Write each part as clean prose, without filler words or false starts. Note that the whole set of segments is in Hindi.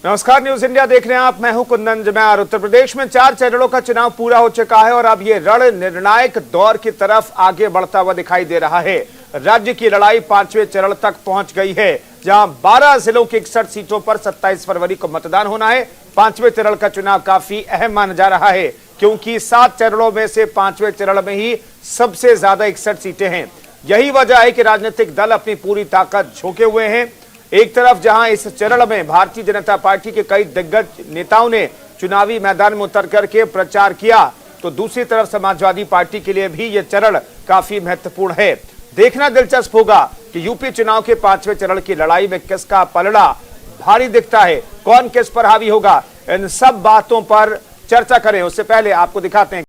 नमस्कार, न्यूज इंडिया देख रहे हैं आप। मैं हूं कुंदन जमैर। उत्तर प्रदेश में 4 चरणों का चुनाव पूरा हो चुका है और अब ये रण निर्णायक दौर की तरफ आगे बढ़ता हुआ दिखाई दे रहा है। राज्य की लड़ाई 5वें चरण तक पहुंच गई है, जहां 12 जिलों की 61 सीटों पर 27 फरवरी को मतदान होना है। 5वें चरण का चुनाव काफी अहम माना जा रहा है, क्योंकि 7 चरणों में से 5वें चरण में ही सबसे ज्यादा 61 सीटें हैं। यही वजह है कि राजनीतिक दल अपनी पूरी ताकत झोंके हुए हैं। एक तरफ जहां इस चरण में भारतीय जनता पार्टी के कई दिग्गज नेताओं ने चुनावी मैदान में उतर करके प्रचार किया, तो दूसरी तरफ समाजवादी पार्टी के लिए भी यह चरण काफी महत्वपूर्ण है। देखना दिलचस्प होगा कि यूपी चुनाव के 5वें चरण की लड़ाई में किसका पलड़ा भारी दिखता है, कौन किस पर हावी होगा। इन सब बातों पर चर्चा करें उससे पहले आपको दिखाते हैं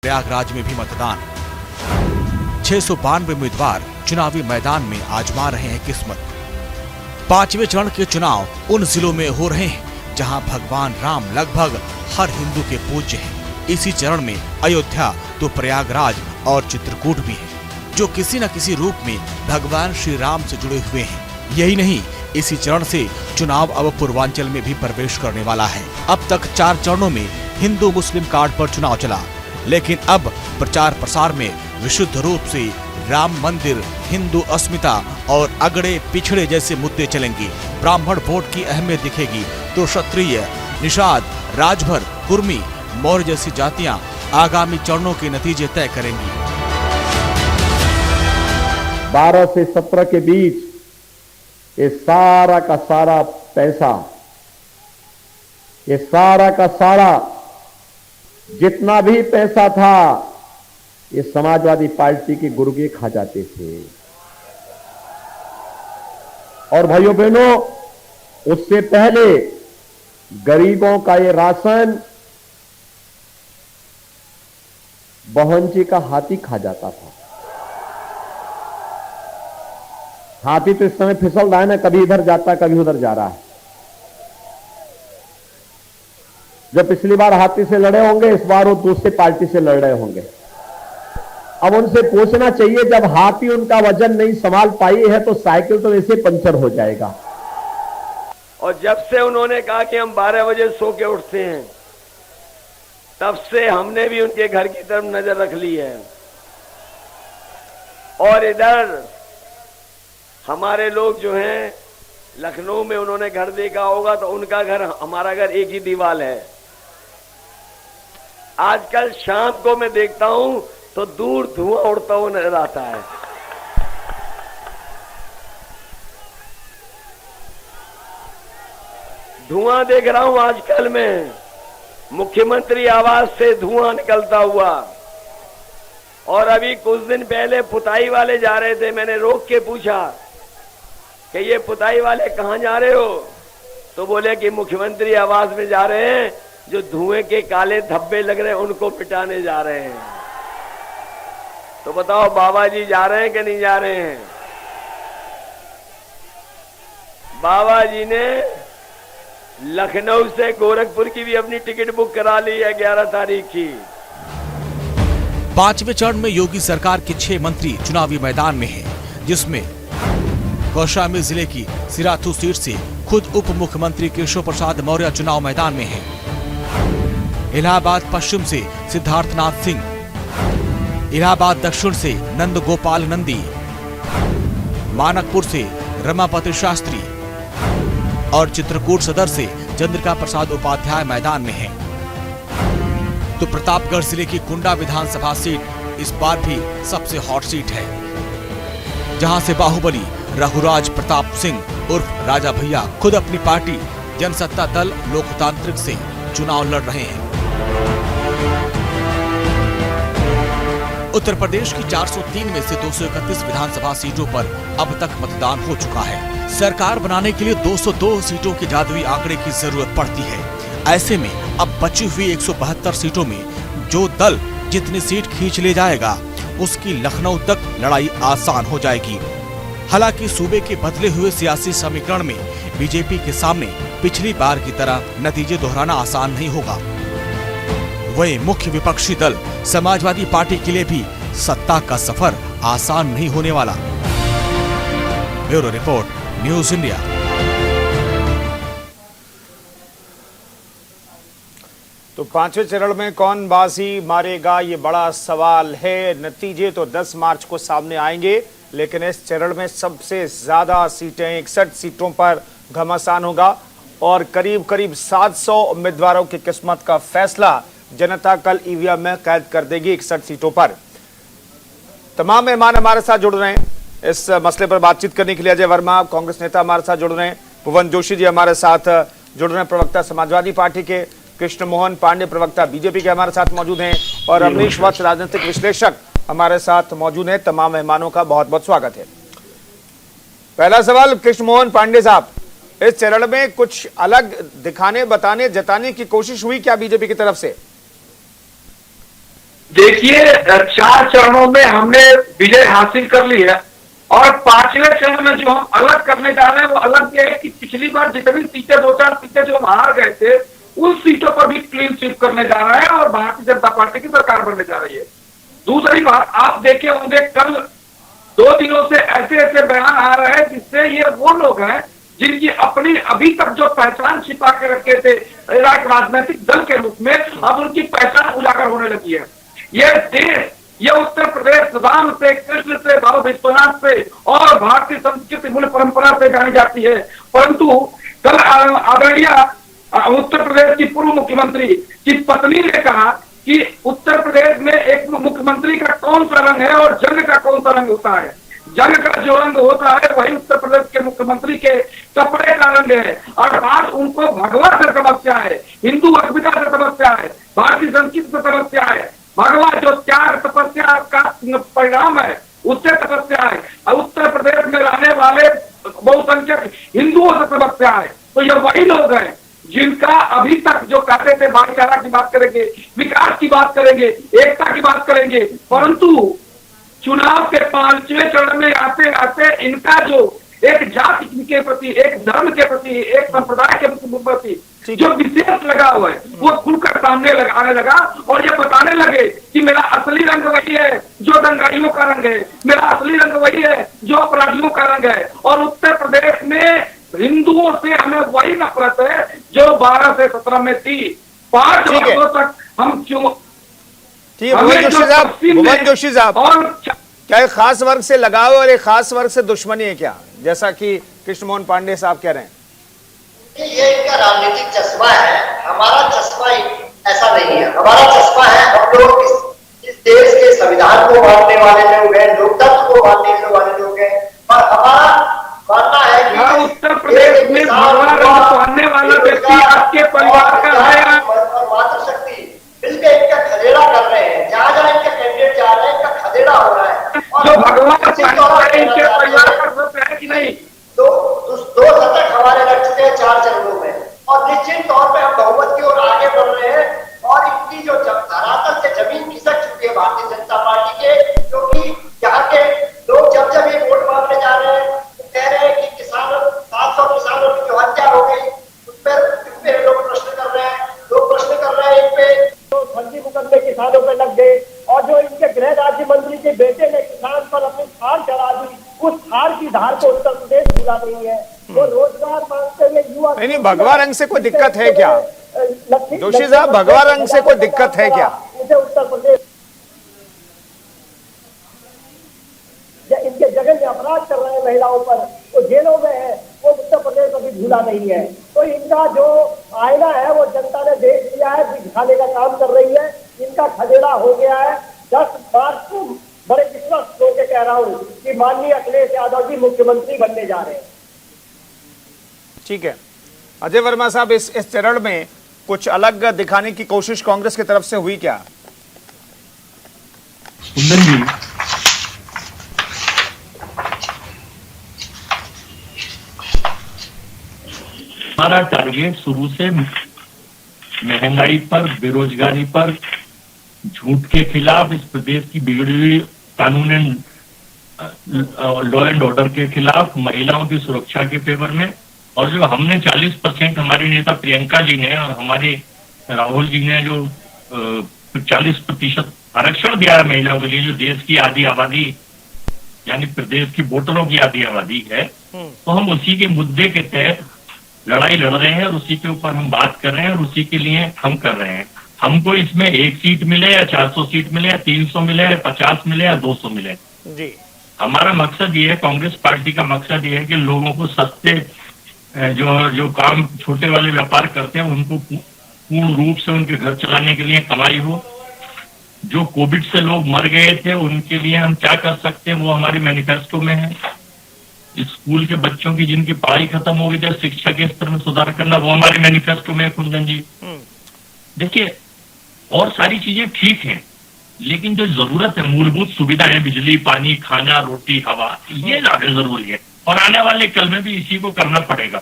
प्रयागराज में भी मतदान। 692 उम्मीदवार चुनावी मैदान में आजमा रहे हैं किस्मत। 5वें चरण के चुनाव उन जिलों में हो रहे हैं जहां भगवान राम लगभग हर हिंदू के पूज्य हैं। इसी चरण में अयोध्या तो प्रयागराज और चित्रकूट भी है, जो किसी न किसी रूप में भगवान श्री राम से जुड़े हुए हैं। यही नहीं, इसी चरण से चुनाव अब पूर्वांचल में भी प्रवेश करने वाला है। अब तक 4 चरणों में हिंदू मुस्लिम कार्ड पर चुनाव चला, लेकिन अब प्रचार प्रसार में विशुद्ध रूप से राम मंदिर, हिंदू अस्मिता और अगड़े पिछड़े जैसे मुद्दे चलेंगे। ब्राह्मण वोट की अहमियत दिखेगी तो क्षत्रिय, निषाद, राजभर, कुर्मी, मौर्य जैसी जातियां आगामी चरणों के नतीजे तय करेंगी। 12 से 17 के बीच ये सारा का सारा पैसा, ये सारा का सारा जितना भी पैसा था, ये समाजवादी पार्टी के गुर्गे खा जाते थे। और भाइयों बहनों, उससे पहले गरीबों का ये राशन बहनजी का हाथी खा जाता था। हाथी तो इस समय फिसल रहा है ना, कभी इधर जाता कभी उधर जा रहा है। जब पिछली बार हाथी से लड़े होंगे, इस बार वो दूसरी पार्टी से लड़ रहे होंगे। अब उनसे पूछना चाहिए, जब हाथी उनका वजन नहीं संभाल पाई है तो साइकिल तो वैसे पंचर हो जाएगा। और जब से उन्होंने कहा कि हम 12 बजे सो के उठते हैं, तब से हमने भी उनके घर की तरफ नजर रख ली है। और इधर हमारे लोग जो हैं, लखनऊ में उन्होंने घर देखा होगा तो उनका घर हमारा घर एक ही दीवार है। आजकल शाम को मैं देखता हूं तो दूर धुआं उड़ता हुआ नजर आता है। धुआं देख रहा हूं आजकल मैं, मुख्यमंत्री आवास से धुआं निकलता हुआ। और अभी कुछ दिन पहले पुताई वाले जा रहे थे, मैंने रोक के पूछा कि ये पुताई वाले कहां जा रहे हो, तो बोले कि मुख्यमंत्री आवास में जा रहे हैं, जो धुएं के काले धब्बे लग रहे हैं उनको मिटाने जा रहे हैं। तो बताओ बाबा जी जा रहे हैं कि नहीं जा रहे हैं? बाबा जी ने लखनऊ से गोरखपुर की भी अपनी टिकट बुक करा ली है 11 तारीख की। 5वें चरण में योगी सरकार के 6 मंत्री चुनावी मैदान में हैं, जिसमें कौशाम्बी जिले की सिराथू सीट से खुद उप मुख्यमंत्री केशव प्रसाद मौर्य चुनाव मैदान में हैं। इलाहाबाद पश्चिम से सिद्धार्थनाथ सिंह, इलाहाबाद दक्षिण से नंद गोपाल नंदी, मानकपुर से रमापति शास्त्री और चित्रकूट सदर से चंद्रिका प्रसाद उपाध्याय मैदान में हैं। तो प्रतापगढ़ जिले की कुंडा विधानसभा सीट इस बार भी सबसे हॉट सीट है, जहां से बाहुबली रघुराज प्रताप सिंह उर्फ राजा भैया खुद अपनी पार्टी जनसत्ता दल लोकतांत्रिक से चुनाव लड़ रहे हैं। उत्तर प्रदेश की 403 में से 231 विधानसभा सीटों पर अब तक मतदान हो चुका है। सरकार बनाने के लिए 202 सीटों के जादुई आंकड़े की जरूरत पड़ती है। ऐसे में अब बची हुई 172 सीटों में जो दल जितनी सीट खींच ले जाएगा, उसकी लखनऊ तक लड़ाई आसान हो जाएगी। हालांकि सूबे के बदले हुए सियासी समीकरण में बीजेपी के सामने पिछली बार की तरह नतीजे दोहराना आसान नहीं होगा। वहीं मुख्य विपक्षी दल समाजवादी पार्टी के लिए भी सत्ता का सफर आसान नहीं होने वाला। Bureau report, news India. तो 5वें चरण में कौन बाजी मारेगा, ये बड़ा सवाल है। नतीजे तो 10 मार्च को सामने आएंगे, लेकिन इस चरण में सबसे ज्यादा सीटें 61 सीटों पर घमासान होगा और करीब करीब 700 उम्मीदवारों की किस्मत का फैसला जनता कल ईवीएम में कैद कर देगी 61 सीटों पर। तमाम मेहमान हमारे साथ जुड़ रहे हैं इस मसले पर बातचीत करने के लिए। अजय वर्मा कांग्रेस नेता हमारे साथ जुड़ रहे हैं, भुवन जोशी जी हमारे साथ जुड़ रहे हैं, प्रवक्ता समाजवादी पार्टी के, कृष्ण मोहन पांडे प्रवक्ता बीजेपी के हमारे साथ मौजूद हैं, और अमरीश वत्स राजनीतिक विश्लेषक हमारे साथ मौजूद हैं। तमाम मेहमानों का बहुत बहुत स्वागत है। पहला सवाल कृष्ण मोहन पांडे साहब, इस चरण में कुछ अलग दिखाने, बताने, जताने की कोशिश हुई क्या बीजेपी की तरफ से? देखिए, 4 चरणों में हमने विजय हासिल कर ली है और 5वें चरण में जो हम अलग करने जा रहे हैं वो अलग ये है कि पिछली बार जितनी सीटें, 2-4 सीटें जो हम हार गए थे, उन सीटों पर भी क्लीन स्वीप करने जा रहे हैं और भारतीय जनता पार्टी की सरकार बनने जा रही है। दूसरी बात, आप देखे होंगे कल 2 दिनों से ऐसे ऐसे बयान आ रहे हैं जिससे ये वो लोग हैं जिनकी अपनी अभी तक जो पहचान छिपा के रखे थे एक राजनीतिक दल के रूप में, अब उनकी पहचान उजागर होने लगी है। ये देश, ये उत्तर प्रदेश राम से, कृष्ण से, बाबा विश्वनाथ से और भारतीय संस्कृति मूल परंपरा से जानी जाती है, परंतु कल आदरणीय उत्तर प्रदेश की पूर्व मुख्यमंत्री की पत्नी ने कहा कि उत्तर प्रदेश में एक मुख्यमंत्री का कौन सा रंग है और जंग का कौन सा रंग होता है। जंग का जो रंग होता है वही उत्तर प्रदेश के मुख्यमंत्री के कपड़े का रंग है, अर्थात उनको भगवा से समस्या है, हिंदू अस्मिता से समस्या है, भारतीय संस्कृति से समस्या है। भगवा जो 4 तपस्या का परिणाम है उससे समस्या है, उत्तर प्रदेश में रहने वाले बहुसंख्यक हिंदुओं से समस्या है। तो ये वही लोग हैं जिनका अभी तक जो कहते थे भाईचारा की बात करेंगे, विकास की बात करेंगे, एकता की बात करेंगे, परंतु चुनाव के 5वें चरण में आते आते इनका जो एक जाति के प्रति, एक धर्म के प्रति, एक संप्रदाय के प्रति जो विशेष लगाव है वो खुलकर सामने आने लगा और ये बताने लगे कि मेरा असली रंग वही है जो दंगाइयों का रंग है, मेरा असली रंग वही है जो अपराधियों का रंग है। और उत्तर प्रदेश में हिंदुओं से हमें वही नफरत है जो 12 से 17 में थी। 5 वर्षों तक हम क्यों भुवन जोशी साहब, और क्या एक खास वर्ग से लगाव और एक खास वर्ग से दुश्मनी है क्या, जैसा कि कृष्ण मोहन पांडे साहब कह रहे हैं? ये इनका राजनीतिक चस्पा है, हमारा चस्पा ऐसा नहीं है। हमारा चस्पा है, हम लोग इस देश के संविधान को मानने वाले लोग हैं, लोकतंत्र को मानने वाले लोग हैं, और हमारा मानना है कि उत्तर प्रदेश में मानने वाला व्यक्ति आपके परिवार का है और मातृशक्ति मिलकर इनका खदेड़ा कर रहे हैं। जहाँ जहाँ इनके कैंडिडेट जा रहे हैं इनका खदेड़ा हो रहा है। जो भगवान इनके परिवार का है कि नहीं, तो 2 शतक हमारे लग चुके हैं 4 चरणों में और निश्चित तौर पे हम बहुमत की ओर आगे बढ़ रहे हैं। और इनकी जो धरातल से जमीन खिसक चुकी है भारतीय जनता पार्टी के, क्योंकि यहाँ के लोग जब जब ये वोट मांगने जा रहे हैं तो कह रहे हैं कि किसानों 700 किसानों चढ़ा दी, उस हार की धार को उत्तर प्रदेश भूला नहीं है। वो रोजगार मांगते हुए युवा नहीं, भगवा रंग से कोई दिक्कत है क्या? जोशी साहब, भगवा रंग से कोई दिक्कत है क्या? इसे उत्तर प्रदेश इनके जघन्य अपराध कर रहे हैं महिलाओं पर, वो जेलों में है, वो उत्तर प्रदेश अभी भूला नहीं है। तो इनका जो आईना है वो जनता ने देख लिया है, दिखाने का काम कर रही है। इनका खदेड़ा हो गया है। 10 मार्च को बड़े विश्वास होकर कह रहा हूँ कि माननीय अखिलेश यादव जी मुख्यमंत्री बनने जा रहे हैं। ठीक है अजय वर्मा साहब, इस चरण में कुछ अलग दिखाने की कोशिश कांग्रेस की तरफ से हुई क्या? कुंदन जी, हमारा टारगेट शुरू से महंगाई पर, बेरोजगारी पर, झूठ के खिलाफ, इस प्रदेश की बिगड़ी हुई कानून एंड लॉ एंड ऑर्डर के खिलाफ, महिलाओं की सुरक्षा के फेवर में, और जो हमने 40% हमारे नेता प्रियंका जी ने और हमारे राहुल जी ने जो 40% आरक्षण दिया है महिलाओं के लिए, जो देश की आधी आबादी यानी प्रदेश की वोटरों की आधी आबादी है, तो हम उसी के मुद्दे के तहत लड़ाई लड़ रहे हैं और उसी के ऊपर हम बात कर रहे हैं और उसी के लिए हम कर रहे हैं। हमको इसमें 1 सीट मिले या 400 सीट मिले या 300 मिले या 50 मिले या 200 मिले जी, हमारा मकसद ये है, कांग्रेस पार्टी का मकसद ये है कि लोगों को सस्ते जो काम छोटे वाले व्यापार करते हैं उनको पूर्ण रूप से उनके घर चलाने के लिए कमाई हो। जो कोविड से लोग मर गए थे उनके लिए हम क्या कर सकते हैं वो हमारे मैनिफेस्टो में है। स्कूल के बच्चों की जिनकी पढ़ाई खत्म हो गई थी, शिक्षा के स्तर में सुधार करना, वो हमारे मैनिफेस्टो में है कुंदन जी। देखिए, और सारी चीजें ठीक है, लेकिन जो जरूरत है मूलभूत सुविधाएं, बिजली, पानी, खाना, रोटी, हवा, ये ज्यादा जरूरी है और आने वाले कल में भी इसी को करना पड़ेगा।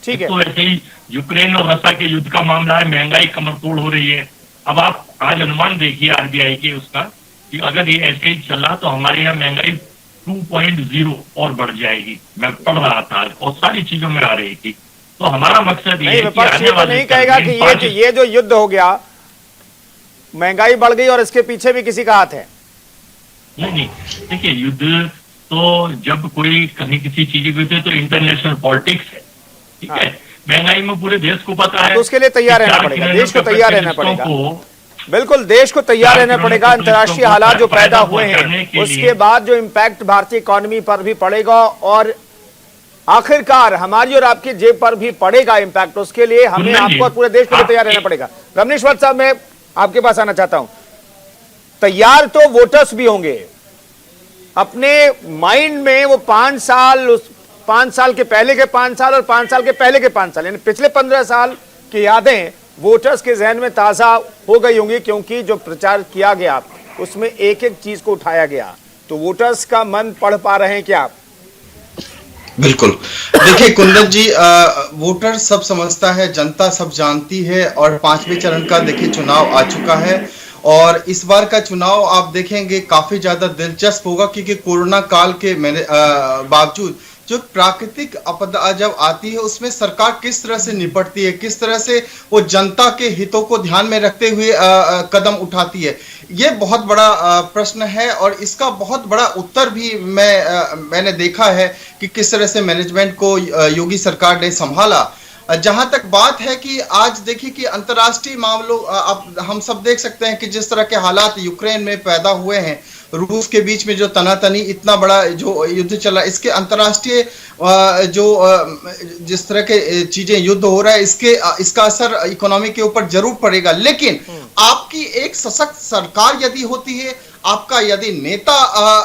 ठीक है। तो वैसे ही यूक्रेन और रशिया के युद्ध का मामला है, महंगाई कमर तोड़ हो रही है। अब आप आज अनुमान देखिए आरबीआई के उसका कि अगर ये ऐसे ही चला तो हमारे यहाँ महंगाई 2.0 और बढ़ जाएगी। मैं पढ़ रहा था और सारी चीजों में आ रही थी। तो हमारा मकसद ये है कि आने वाले नहीं कहेगा कि ये जो युद्ध हो गया, महंगाई बढ़ गई और इसके पीछे भी किसी का हाथ है। नहीं, देखिए, युद्ध तो जब कोई कहीं किसी चीज की तो इंटरनेशनल पॉलिटिक्स है, ठीक है। महंगाई में पूरे देश को पता है, तो उसके लिए तैयार रहना पड़ेगा, देश को तैयार रहना पड़ेगा। बिल्कुल, देश को तैयार रहना पड़ेगा। अंतर्राष्ट्रीय हालात जो पैदा हुए हैं उसके बाद जो इम्पैक्ट भारतीय इकोनॉमी पर भी पड़ेगा और आखिरकार हमारी और आपकी जेब पर भी पड़ेगा इम्पैक्ट, उसके लिए हमें, आपको और पूरे देश को तैयार रहना पड़ेगा। रमनेश्वर साहब, मैं आपके पास आना चाहता हूं। तैयार तो वोटर्स भी होंगे, अपने माइंड में वो 5 साल, उस 5 साल के पहले के 5 साल और 5 साल के पहले के 5 साल, यानी पिछले 15 साल की यादें वोटर्स के जहन में ताजा हो गई होंगी, क्योंकि जो प्रचार किया गया उसमें एक एक चीज को उठाया गया। तो वोटर्स का मन पढ़ पा रहे हैं क्या आप? बिल्कुल। देखिए कुंदन जी, वोटर सब समझता है, जनता सब जानती है और 5वें चरण का देखिए चुनाव आ चुका है और इस बार का चुनाव आप देखेंगे काफी ज्यादा दिलचस्प होगा, क्योंकि कोरोना काल के बावजूद जो प्राकृतिक आपदा जब आती है उसमें सरकार किस तरह से निपटती है, किस तरह से वो जनता के हितों को ध्यान में रखते हुए कदम उठाती है, ये बहुत बड़ा प्रश्न है। और इसका बहुत बड़ा उत्तर भी मैंने देखा है कि किस तरह से मैनेजमेंट को योगी सरकार ने संभाला। जहां तक बात है कि आज देखिए कि अंतर्राष्ट्रीय मामलों, अब हम सब देख सकते हैं कि जिस तरह के हालात यूक्रेन में पैदा हुए हैं, रूस के बीच में जो तनातनी, इतना बड़ा जो युद्ध चला, इसके अंतर्राष्ट्रीय जिस तरह के चीजें युद्ध हो रहा है, इसका असर इकोनॉमी के ऊपर जरूर पड़ेगा। लेकिन आपकी एक सशक्त सरकार यदि होती है, आपका यदि नेता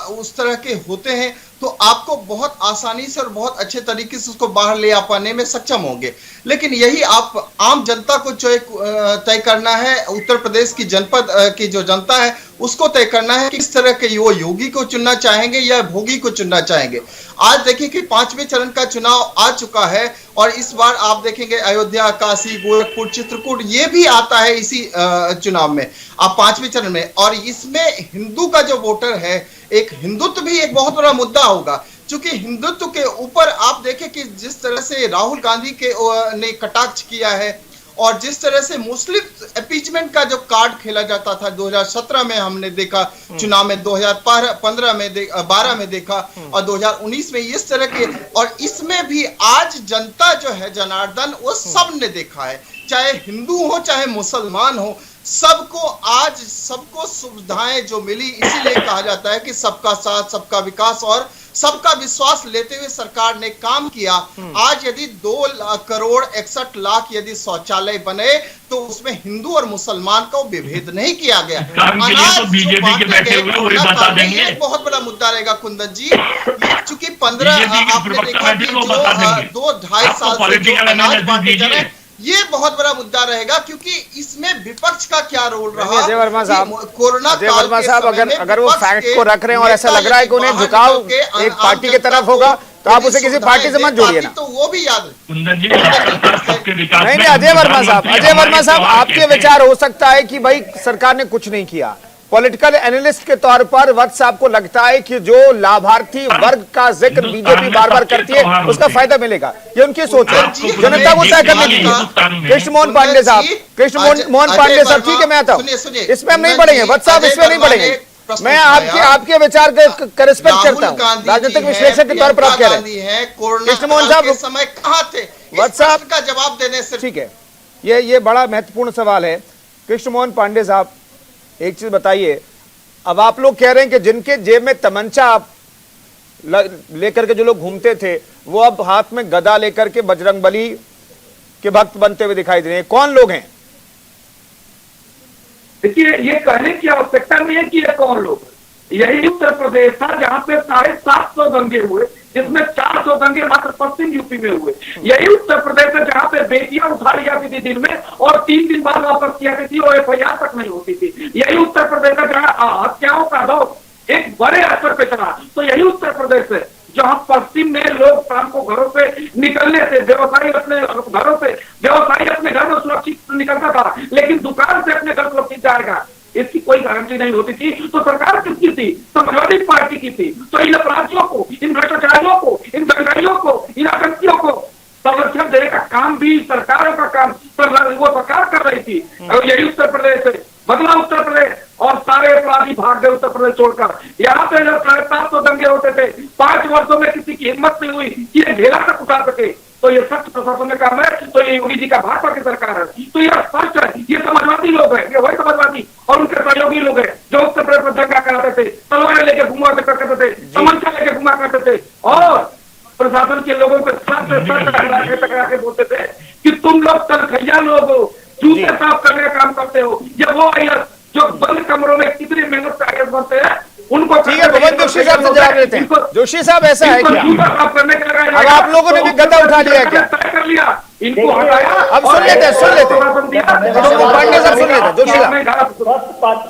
उस तरह के होते हैं, तो आपको बहुत आसानी से और बहुत अच्छे तरीके से उसको बाहर ले आ पाने में सक्षम होंगे। लेकिन यही आप आम जनता को तय करना है, उत्तर प्रदेश की जनपद की जो जनता है उसको तय करना है कि किस तरह के वो योगी को चुनना चाहेंगे या भोगी को चुनना चाहेंगे। आज देखिए कि 5वें चरण का चुनाव आ चुका है और इस बार आप देखेंगे अयोध्या, काशी, गोरखपुर, चित्रकूट, ये भी आता है इसी चुनाव में, आप 5वें चरण में। और इसमें हिंदू का जो वोटर है, एक हिंदुत्व भी एक बहुत बड़ा मुद्दा होगा, क्योंकि हिंदुत्व के ऊपर आप देखें कि जिस तरह से राहुल गांधी ने कटाक्ष किया है और जिस तरह से मुस्लिम अपीजमेंट का जो कार्ड खेला जाता था 2017 में हमने देखा, चुनाव में 2015 में 12 में देखा और 2019 में इस तरह के, और इसमें भी आज जनता जो है जनार्दन वो सब ने देखा है, चाहे हिंदू हो चाहे मुसलमान हो, सबको सुविधाएं जो मिली। इसीलिए कहा जाता है कि सबका साथ सबका विकास और सबका विश्वास लेते हुए सरकार ने काम किया। आज यदि 2,61,00,000 यदि शौचालय बने तो उसमें हिंदू और मुसलमान का विभेद नहीं किया गया। तो बीजेपी के बैठे हुए वही बता देंगे। बहुत बड़ा मुद्दा रहेगा कुंदन जी, चूंकि 15 आपने देखा कि जो 2-2.5 साल से जो अनाज बांटे जा रहे हैं, ये बहुत बड़ा मुद्दा रहेगा, क्योंकि इसमें विपक्ष का क्या रोल रहा। अजय वर्मा साहब, कोरोना अजय वर्मा साहब, अगर वो फैक्ट को रख रहे हैं और ऐसा लग रहा है कि उन्हें झुकाव एक पार्टी की तरफ होगा, तो आप उसे किसी पार्टी से मत जोड़िए ना। तो वो भी याद नहीं, अजय वर्मा साहब, आपके विचार हो सकता है कि भाई सरकार ने कुछ नहीं किया। पॉलिटिकल एनालिस्ट के तौर पर वत्स आपको लगता है कि जो लाभार्थी वर्ग का जिक्र बीजेपी बार बार करती है उसका फायदा मिलेगा, ये उनकी सोच है, जनता को तय करने दीजिए। कृष्ण मोहन पांडे साहब, ठीक है, मैं आता हूँ, इसमें हम नहीं पढ़ेंगे वत्स साहब, इसमें नहीं पढ़ेंगे। मैं आपके विचार का रिस्पेक्ट करता हूँ, राजनीतिक विश्लेषक के तौर पर आप कह रहे हैं। कृष्ण मोहन साहब समय कहाँ थे, वत्स साहब का जवाब देने से, ठीक है, ये बड़ा महत्वपूर्ण सवाल है। कृष्ण मोहन पांडे साहब, एक चीज बताइए, अब आप लोग कह रहे हैं कि जिनके जेब में तमंचा लेकर के जो लोग घूमते थे, वो अब हाथ में गदा लेकर के बजरंगबली के भक्त बनते हुए दिखाई दे रहे हैं। कौन लोग हैं? देखिए, ये कहने की आवश्यकता नहीं है कि ये कौन लोग, यही उत्तर प्रदेश था जहां पे 750 दंगे हुए, जिसमें 400 दंगे मात्र पश्चिम यूपी में हुए। यही उत्तर प्रदेश है जहां पे बेटियां उठा ली जाती थी दिन में और 3 दिन बाद वापस की जाती थी और FIR तक नहीं होती थी। यही उत्तर प्रदेश है जहां हत्याओं का दौर एक बड़े स्तर पे चला। तो यही उत्तर प्रदेश है जहां पश्चिम में लोग शाम को घरों से निकलने से, व्यवसायी अपने घरों से, व्यवसायी अपने घर में सुरक्षित निकलता था, लेकिन दुकान से अपने घर सुरक्षित जाएगा इसकी कोई गारंटी नहीं होती थी। तो सरकार किसकी थी? समाजवादी पार्टी की थी। तो इन अपराधियों को, इन भ्रष्टाचारियों को, इन दंगाइयों को, इन आतंकियों को संरक्षण देने का काम भी सरकारों का काम वो सरकार कर रही थी। और यही उत्तर प्रदेश है, बदला उत्तर प्रदेश, और सारे अपराधी भाग गए उत्तर प्रदेश छोड़कर। यहाँ पे जब 750 दंगे होते थे, 5 वर्षों में किसी की हिम्मत नहीं हुई कि ये ढेला तक उठा सके। तो ये सख्त प्रशासन का काम है, तो ये योगी जी का भाजपा की सरकार है। तो ये स्पष्ट है, ये समाजवादी लोग हैं, ये वही समाजवादी और उनके सहयोगी लोग हैं जो उत्तर प्रदेश में दंगा कराते थे, तलवारें लेके घुमा करते थे, तमंचा लेके घुमा करते थे, और प्रशासन के लोगों को टकरा के बोलते थे कि तुम लोग तनखैया लोग हो, जूते साफ करने का काम करते हो। ये वो IAS जो बंद कमरों में कितनी मेहनत से IAS बनते हैं, उनको ठीक है, भगवंत जोशी साहब से जवाब देते हैं। जोशी साहब, ऐसा है क्या अब आप लोगों ने भी गदा उठा लिया है क्या? तय कर लिया, इनको हटाया। अब सुन लेते पांडे साहब, सुन लेते जोशी साहब।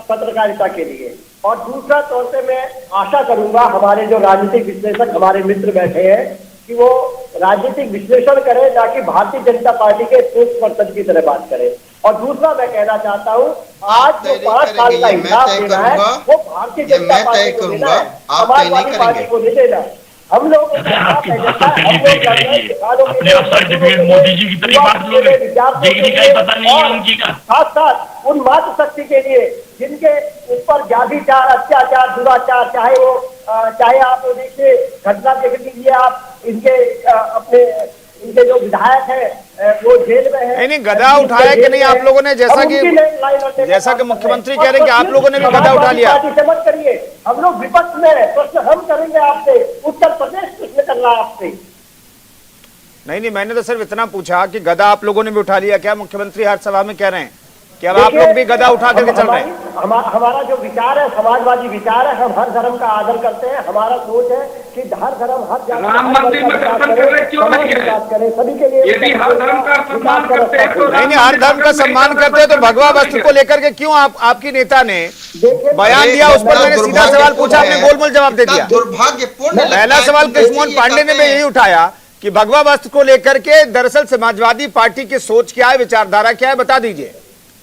पत्रकारिता के लिए, और दूसरा तौर पे मैं आशा करूंगा हमारे जो राजनीतिक विश्लेषक हमारे मित्र बैठे हैं कि वो राजनीतिक विश्लेषण करें, ताकि भारतीय जनता पार्टी के स्पोक्सपर्सन की तरह बात करें। और दूसरा मैं कहना चाहता हूँ, आज जो 5 साल का हिसाब देना है वो भारतीय जनता पार्टी को देना है, समाजवादी पार्टी को नहीं देना। हम लोग अपने आप सर्टिफिकेट मोदी जी की तरह बात लोगे, डिग्री का ही पता नहीं है उनकी का। साथ साथ उन मातृशक्ति के लिए जिनके ऊपर व्याभिचार, अत्याचार, दुराचार, चाहे आप देखिए घटना देख लीजिए आप, इनके जो विधायक है वो जेल में है। नहीं, गदा उठाया कि नहीं आप लोगों ने? जैसा कि मुख्यमंत्री कह रहे हैं कि आप लोगों ने भी गदा उठा लिया। मत करिए, हम लोग विपक्ष में प्रश्न हम करेंगे आपसे, उत्तर प्रदेश प्रश्न कर रहा है आपसे। नहीं, मैंने तो सिर्फ इतना पूछा कि गदा आप लोगों ने भी उठा लिया क्या? मुख्यमंत्री हर सभा में कह रहे हैं कि अब आप लोग भी गदा उठा करके चल रहे हैं। हमारा जो विचार है समाजवादी विचार है, हम हर धर्म का आदर करते हैं। हमारा सोच है कि हर धर्म, हर जाति, राम मंदिर में दर्शन कर रहे क्यों नहीं है? सभी के लिए यदि हर धर्म का सम्मान करते हैं तो नहीं, हर धर्म का सम्मान करते हैं तो भगवा वस्त्र को लेकर के क्यों आपकी नेता ने बयान दिया? उस पर मैंने सीधा सवाल पूछा, आपने गोलमोल जवाब दे दिया। दुर्भाग्यपूर्ण। पहला सवाल कृष्ण मोहन पांडे ने भी यही उठाया कि भगवा वस्त्र को लेकर के दरअसल समाजवादी पार्टी की सोच क्या है, विचारधारा क्या है, बता दीजिए।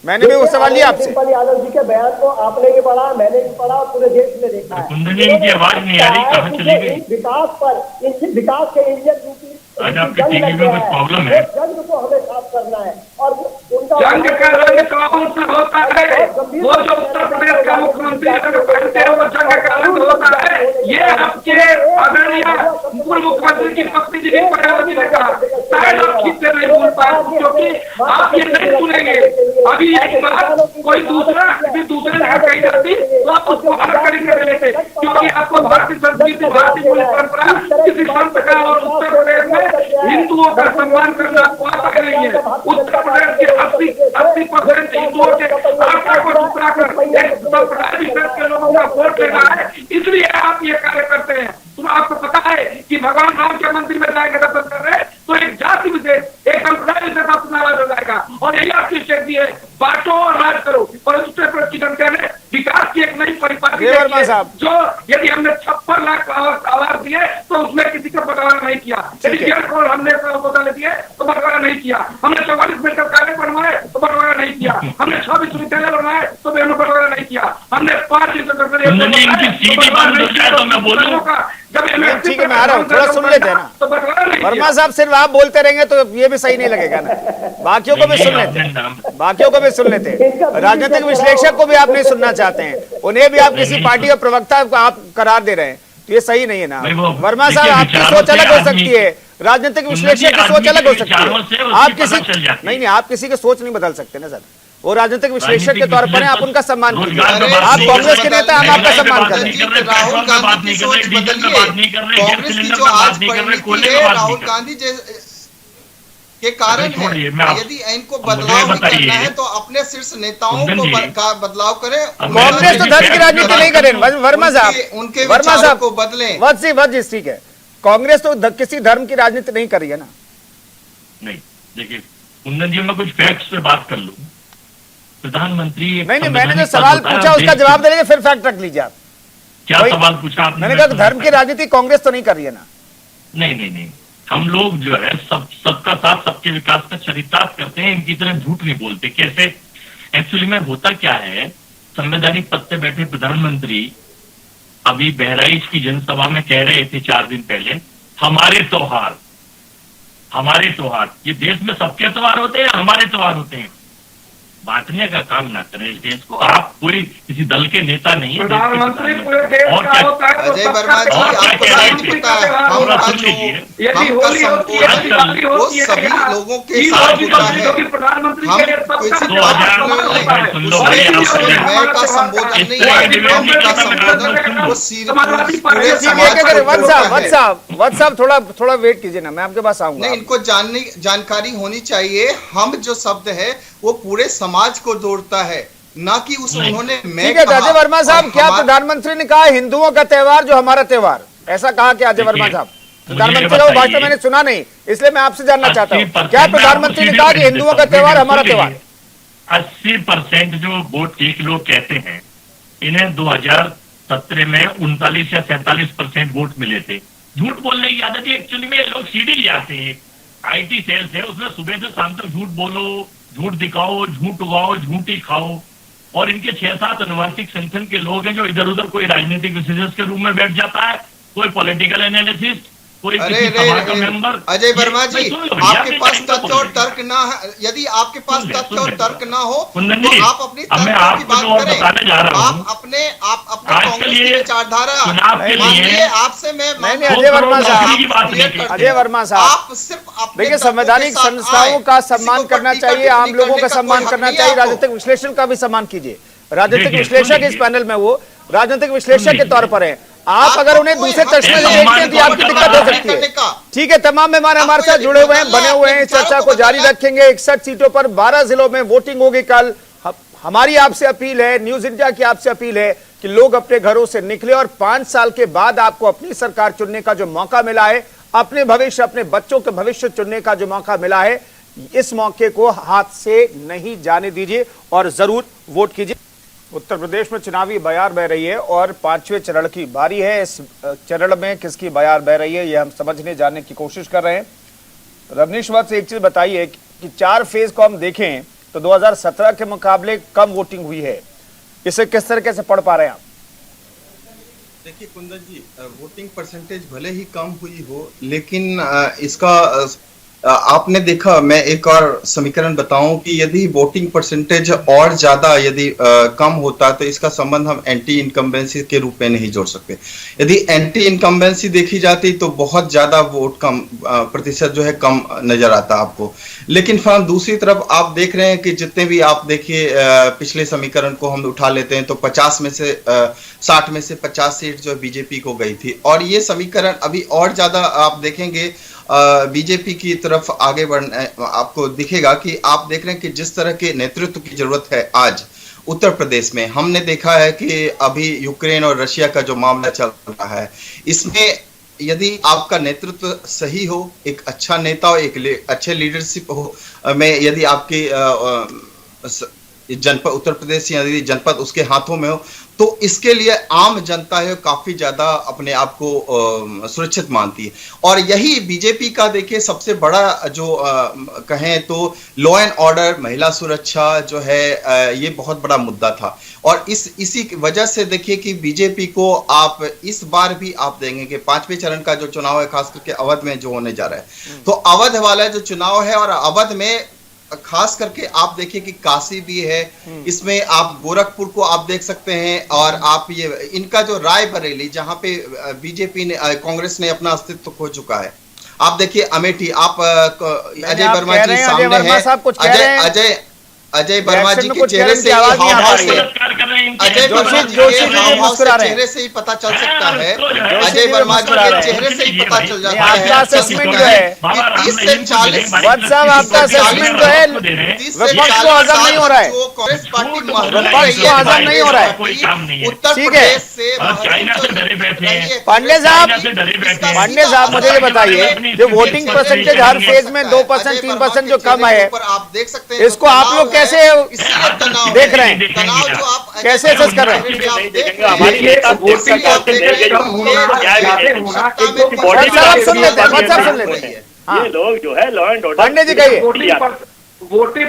मैंने भी वो सवाल लिया आपसे। यादव जी के बयान को आपने भी पढ़ा, मैंने भी पढ़ा, पूरे देश में देखा है। इनकी आवाज नहीं आ रही, कहाँ चली गई? विकास के इंजन आज आपके टीवी में कुछ प्रॉब्लम है। जंग को हमें साफ करना है और जंग का रंग कौन सा होता है? वो जो उत्तर प्रदेश का मुख्यमंत्री कहते हैं वो जंग का रंग होता है। ये आपके आदरणीय पूर्व मुख्यमंत्री की पत्नी जी प्रधानमंत्री ने कहा, शायद आप ठीक से नहीं बोल पाए क्योंकि आप ये नहीं सुनेंगे। अभी एक बात कोई दूसरा किसी दूसरे ने कही जाती तो आप उसको अलग करेंगे लेते, क्योंकि आपको भारतीय संस्कृति, भारतीय मूल्य परंपरा, किसी संत का और उत्तर प्रदेश में हिंदुओं का सम्मान करना आपको आता नहीं है। उत्तर प्रदेश के 80% हिंदुओं के आस्था को ठुकराकर 100% के लोगों का वोट लेना है, इसलिए आप ये कार्य करते हैं। तो आपको पता है कि भगवान राम के मंदिर में जाएगा दर्शन कर रहे तो एक जाति विशेष, एक संप्रदाय विशेष आपको नाराज हो जाएगा। और यही आपकी स्ट्रेटजी है, बांटो और राज करो। और उत्तर प्रदेश की जनता ने विकास की एक नई परिपाटी जो यदि हमने 56 लाख आवास दिए तो उसमें किसी का बंटवारा नहीं किया, यदि हमने घोषणा दिए तो बंटवारा नहीं किया, हमने 44 मेडिकल कॉलेज बनवाए तो बंटवारा नहीं किया, हमने 6 विश्वविद्यालय बनवाए तो बंटवारा नहीं किया, हमने 5 ठीक है, मैं आ रहा हूँ, थोड़ा सुन लेते हैं ना वर्मा साहब। सिर्फ आप बोलते रहेंगे तो ये भी सही नहीं लगेगा ना, बाकियों को भी सुन लेते हैं, बाकियों को भी सुन लेते हैं। राजनीतिक विश्लेषक को भी आप नहीं सुनना चाहते हैं, उन्हें भी आप किसी पार्टी का प्रवक्ता आप करार दे रहे हैं, तो ये सही नहीं है ना। वर्मा साहब, आपकी सोच अलग हो सकती है, राजनीतिक विश्लेषक की सोच अलग हो सकती है। आप किसी नहीं, आप किसी की सोच नहीं बदल सकते ना सर, वो राजनीतिक विश्लेषक के तौर पर है, आप उनका सम्मान कीजिए। आप कांग्रेस के नेता, हम आपका सम्मान कर रहे हैं। राहुल गांधी की सोच बदलिए, कांग्रेस की जो आज परिणति है राहुल गांधी के कारण है। यदि इनको बदलाव भी करना है तो अपने शीर्ष नेताओं को बदलाव करें। कांग्रेस तो धर्म की राजनीति नहीं करे वर्मा साहब, उनके विचारों को बदलें। वत्स ठीक है, कांग्रेस तो किसी धर्म की राजनीति नहीं कर रही है ना। नहीं, देखिए कुंदन जी, मैं कुछ फैक्ट्स पे बात कर लूं। प्रधानमंत्री नहीं, मैंने जो सवाल पूछा उसका जवाब दे लीजिए, फिर फैक्ट रख लीजिए आप। क्या सवाल पूछा आपने? मैंने कहा धर्म की राजनीति कांग्रेस तो नहीं कर रही है ना। नहीं, हम लोग जो है सबका साथ सबके विकास का चरितार्थ करते हैं, इनकी तरह झूठ नहीं बोलते। कैसे? एक्चुअली में होता क्या है, संवैधानिक पद पे बैठे प्रधानमंत्री अभी बहराइच की जनसभा में कह रहे थे 4 दिन पहले, हमारे त्योहार, ये देश में सबके त्योहार होते हैं, हमारे त्योहार होते हैं। बांटने का काम ना करें इस देश को। आप कोई किसी दल के नेता नहीं है, प्रधानमंत्री पूरे देश और का होता है। अजय वर्मा जी, आपको नहीं पता है, हम वो सभी लोगों के साथ होता है। हम किसी मैं का संबोधन नहीं है, हम का संबोधन वो पूरे समाज को। वत्स साहब थोड़ा वेट कीजिए ना, मैं आपके पास आऊंगा। नहीं, इनको जानकारी होनी चाहिए। हम जो शब्द है वो पूरे समाज को जोड़ता है, ना कि उस उन्होंने मैं ठीक है। अजय वर्मा साहब, क्या प्रधानमंत्री ने कहा हिंदुओं का त्योहार जो हमारा त्योहार, ऐसा कहा क्या अजय वर्मा साहब? प्रधानमंत्री का वो भाषण मैंने सुना नहीं, इसलिए मैं आपसे जानना चाहता हूँ, क्या प्रधानमंत्री ने कहा कि हिंदुओं का त्योहार हमारा त्योहार? 80% जो वोट ठीक लोग कहते हैं, इन्हें 2017 में 39 या 47% वोट मिले थे। झूठ बोलने की आदत है। एक्चुअली में लोग सीडी ले आते हैं, IT सेल्स है, उसमें सुबह से शाम तक झूठ बोलो, झूठ दिखाओ, झूठ उगाओ, झूठ ही खाओ। और इनके 6-7 अनुवांशिक संगठन के लोग हैं जो इधर उधर कोई राजनीतिक विशेषज्ञ के रूप में बैठ जाता है, कोई पॉलिटिकल एनालिसिस्ट, कोई किसी सभा का मेंबर। अजय वर्मा जी, आपके पास तथ्य और तर्क ना है, यदि आपके पास तथ्य और तर्क ना हो तो आप अपनी तर्क की बात करें। आप अपने कांग्रेस की विचारधारा मानिए। आपसे मैं अजय वर्मा साहब, आप सिर्फ देखिए, संवैधानिक संस्थाओं का सम्मान करना चाहिए, आम लोगों का सम्मान करना चाहिए, राजनीतिक विश्लेषण का भी सम्मान कीजिए। राजनीतिक विश्लेषक इस पैनल में, वो राजनीतिक विश्लेषक के तौर पर है। आप अगर उन्हें दूसरे चश्मे से देखते हैं तो आपकी दिक्कत हो सकती है। ठीक है, तमाम मेहमान हमारे साथ जुड़े हुए हैं, बने हुए हैं, चर्चा को जारी रखेंगे। 61 सीटों पर 12 जिलों में वोटिंग होगी कल। हमारी आपसे अपील है, न्यूज इंडिया की आपसे अपील है कि लोग अपने घरों से निकले और 5 साल के बाद आपको अपनी सरकार चुनने का जो मौका मिला है, अपने भविष्य, अपने बच्चों के भविष्य चुनने का जो मौका मिला है, इस मौके को हाथ से नहीं जाने दीजिए और जरूर वोट कीजिए। उत्तर प्रदेश में चुनावी बयार बह रही है और 5वें चरण की बारी है। इस चरण में किसकी बयार बह रही है, यह हम समझने जानने की कोशिश कर रहे हैं। रवनीश वत्स, एक चीज बताइए कि 4 फेज को हम देखें तो 2017 के मुकाबले कम वोटिंग हुई है, इसे किस तरीके से पढ़ पा रहे हैं आप? देखिए कुंदन जी, वोटिंग परसेंटेज भले ही कम हुई हो, लेकिन इसका आपने देखा, मैं एक और समीकरण बताऊं कि यदि वोटिंग परसेंटेज और ज्यादा यदि कम होता तो इसका संबंध हम एंटी इनकम्बेंसी के रूप में नहीं जोड़ सकते। यदि एंटी इनकम्बेंसी देखी जाती तो बहुत ज्यादा वोट कम प्रतिशत जो है कम नजर आता आपको। लेकिन फिर दूसरी तरफ आप देख रहे हैं कि जितने भी आप देखिए पिछले समीकरण को हम उठा लेते हैं तो 60 में से 50 सीट जो बीजेपी को गई थी, और ये समीकरण अभी और ज्यादा आप देखेंगे बीजेपी की तरफ आगे बढ़ने आपको दिखेगा कि आप देख रहे हैं कि जिस तरह के नेतृत्व की जरूरत है आज उत्तर प्रदेश में। हमने देखा है कि अभी यूक्रेन और रशिया का जो मामला चल रहा है, इसमें यदि आपका नेतृत्व सही हो, एक अच्छा नेता हो, एक अच्छे लीडरशिप हो में यदि आपके जनपद उत्तर प्रदेश यदि जनपद उसके हाथों में हो, तो इसके लिए आम जनता है काफी ज्यादा अपने आप को सुरक्षित मानती है। और यही बीजेपी का देखिए सबसे बड़ा जो कहें तो लॉ एंड ऑर्डर, महिला सुरक्षा जो है ये बहुत बड़ा मुद्दा था। और इसी वजह से देखिए कि बीजेपी को आप इस बार भी आप देंगे कि 5वें चरण का जो चुनाव है खास करके अवध में जो होने जा रहा है, तो अवध वाला जो चुनाव है, और अवध में खास करके आप देखिए कि काशी भी है, इसमें आप गोरखपुर को आप देख सकते हैं, और आप ये इनका जो रायबरेली जहां पे बीजेपी ने कांग्रेस ने अपना अस्तित्व खो चुका है, आप देखिए अमेठी, आप अजय वर्मा जी सामने हैं, अजय वर्मा जी के चेहरे से अजय वर्मा जी के चेहरे से ही पता चल सकता है, अजय वर्मा जी के चेहरे से ही पता चल जाता है। आपका असेसमेंट जो है 30 से 40 व्हाट्सएप आपका असेसमेंट जो है विपक्ष को हजम नहीं हो रहा है, कांग्रेस पार्टी विपक्ष को हजम नहीं हो रहा है। उत्तर ठीक है प्रदेश से पांडे साहब मुझे ये बताइए, जो वोटिंग परसेंटेज हर फेज में 2%, 3% जो कम है, आप देख सकते हैं, इसको आप लोग कैसे देख रहे हैं, तनाव जो आप कैसे असेस कर रहे हैं? सुन लेते हैं। ये लोग जो है law and order, Pandey ji कहिए। वोटिंग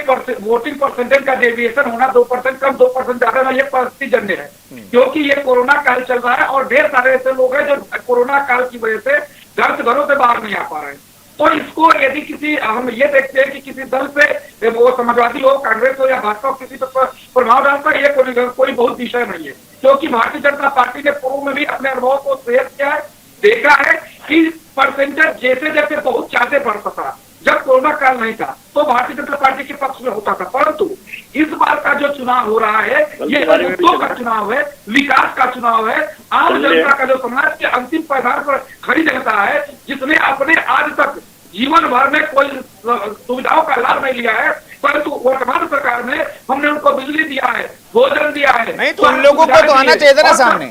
परसेंटेज का डेविएशन होना 2% कम 2% ज्यादा ना, ये परिस्थितिजन्य है, क्योंकि ये कोरोना काल चल रहा है और ढेर सारे ऐसे लोग हैं जो कोरोना काल की वजह से घर से घरों से बाहर नहीं आ पा रहे हैं। तो इसको यदि किसी, हम ये देखते हैं कि किसी दल पे, वो समाजवादी हो, कांग्रेस हो या भाजपा हो, किसी पर प्रभाव डालता है, ये कोई बहुत विषय नहीं है, क्योंकि भारतीय जनता पार्टी ने पूर्व में भी अपने अनुभव को शेयर किया है, देखा है कि परसेंटेज जैसे जैसे बहुत ज्यादा बढ़ता था जब कोरोना काल नहीं था, तो भारतीय जनता पार्टी के पक्ष में होता था। परंतु इस बार का जो चुनाव हो रहा है, ये मुद्दों का चुनाव है, विकास का चुनाव है, आम जनता का जो समाज के अंतिम पैदार पर खड़ी जनता है, जिसने अपने आज तक जीवन भर में कोई सुविधाओं का लाभ नहीं लिया है, परंतु वर्तमान सरकार ने, हमने उनको बिजली दिया है, भोजन दिया है। नहीं तो उन लोगों को तो आना चाहिए था ना सामने,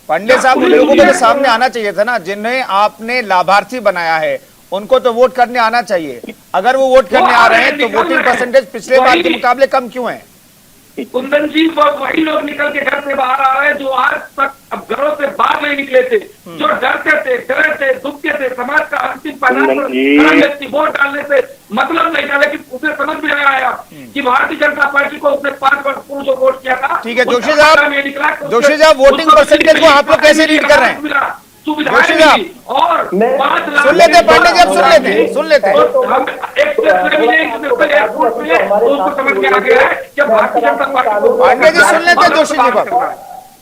पांडे साहब, उन लोगों को तो सामने आना चाहिए था ना, जिन्हें आपने लाभार्थी बनाया है, उनको तो वोट करने आना चाहिए। अगर वो वोट करने आ रहे हैं तो वोटिंग परसेंटेज पिछले बार के मुकाबले कम क्यों है? कुंदन जी, वही लोग निकल के घर से बाहर आ रहे हैं जो आज तक अब घरों से बाहर नहीं निकले थे, जो डरते थे, डरे थे, दुखते थे, समाज का अंतिम पैदार व्यक्ति वोट डालने से मतलब नहीं था, लेकिन उसे समझ में आया कि भारतीय जनता पार्टी को उसने 5 वर्ष पूर्व जो वोट किया था। ठीक है जोशी साहब, वोटिंग परसेंटेज को आप लोग कैसे रीड कर रहे हैं? जोशी साहब और सुन लेते हैं, पांडे जी आप सुन लेते हैं। पांडे जी सुन लेते हैं जोशी जी को,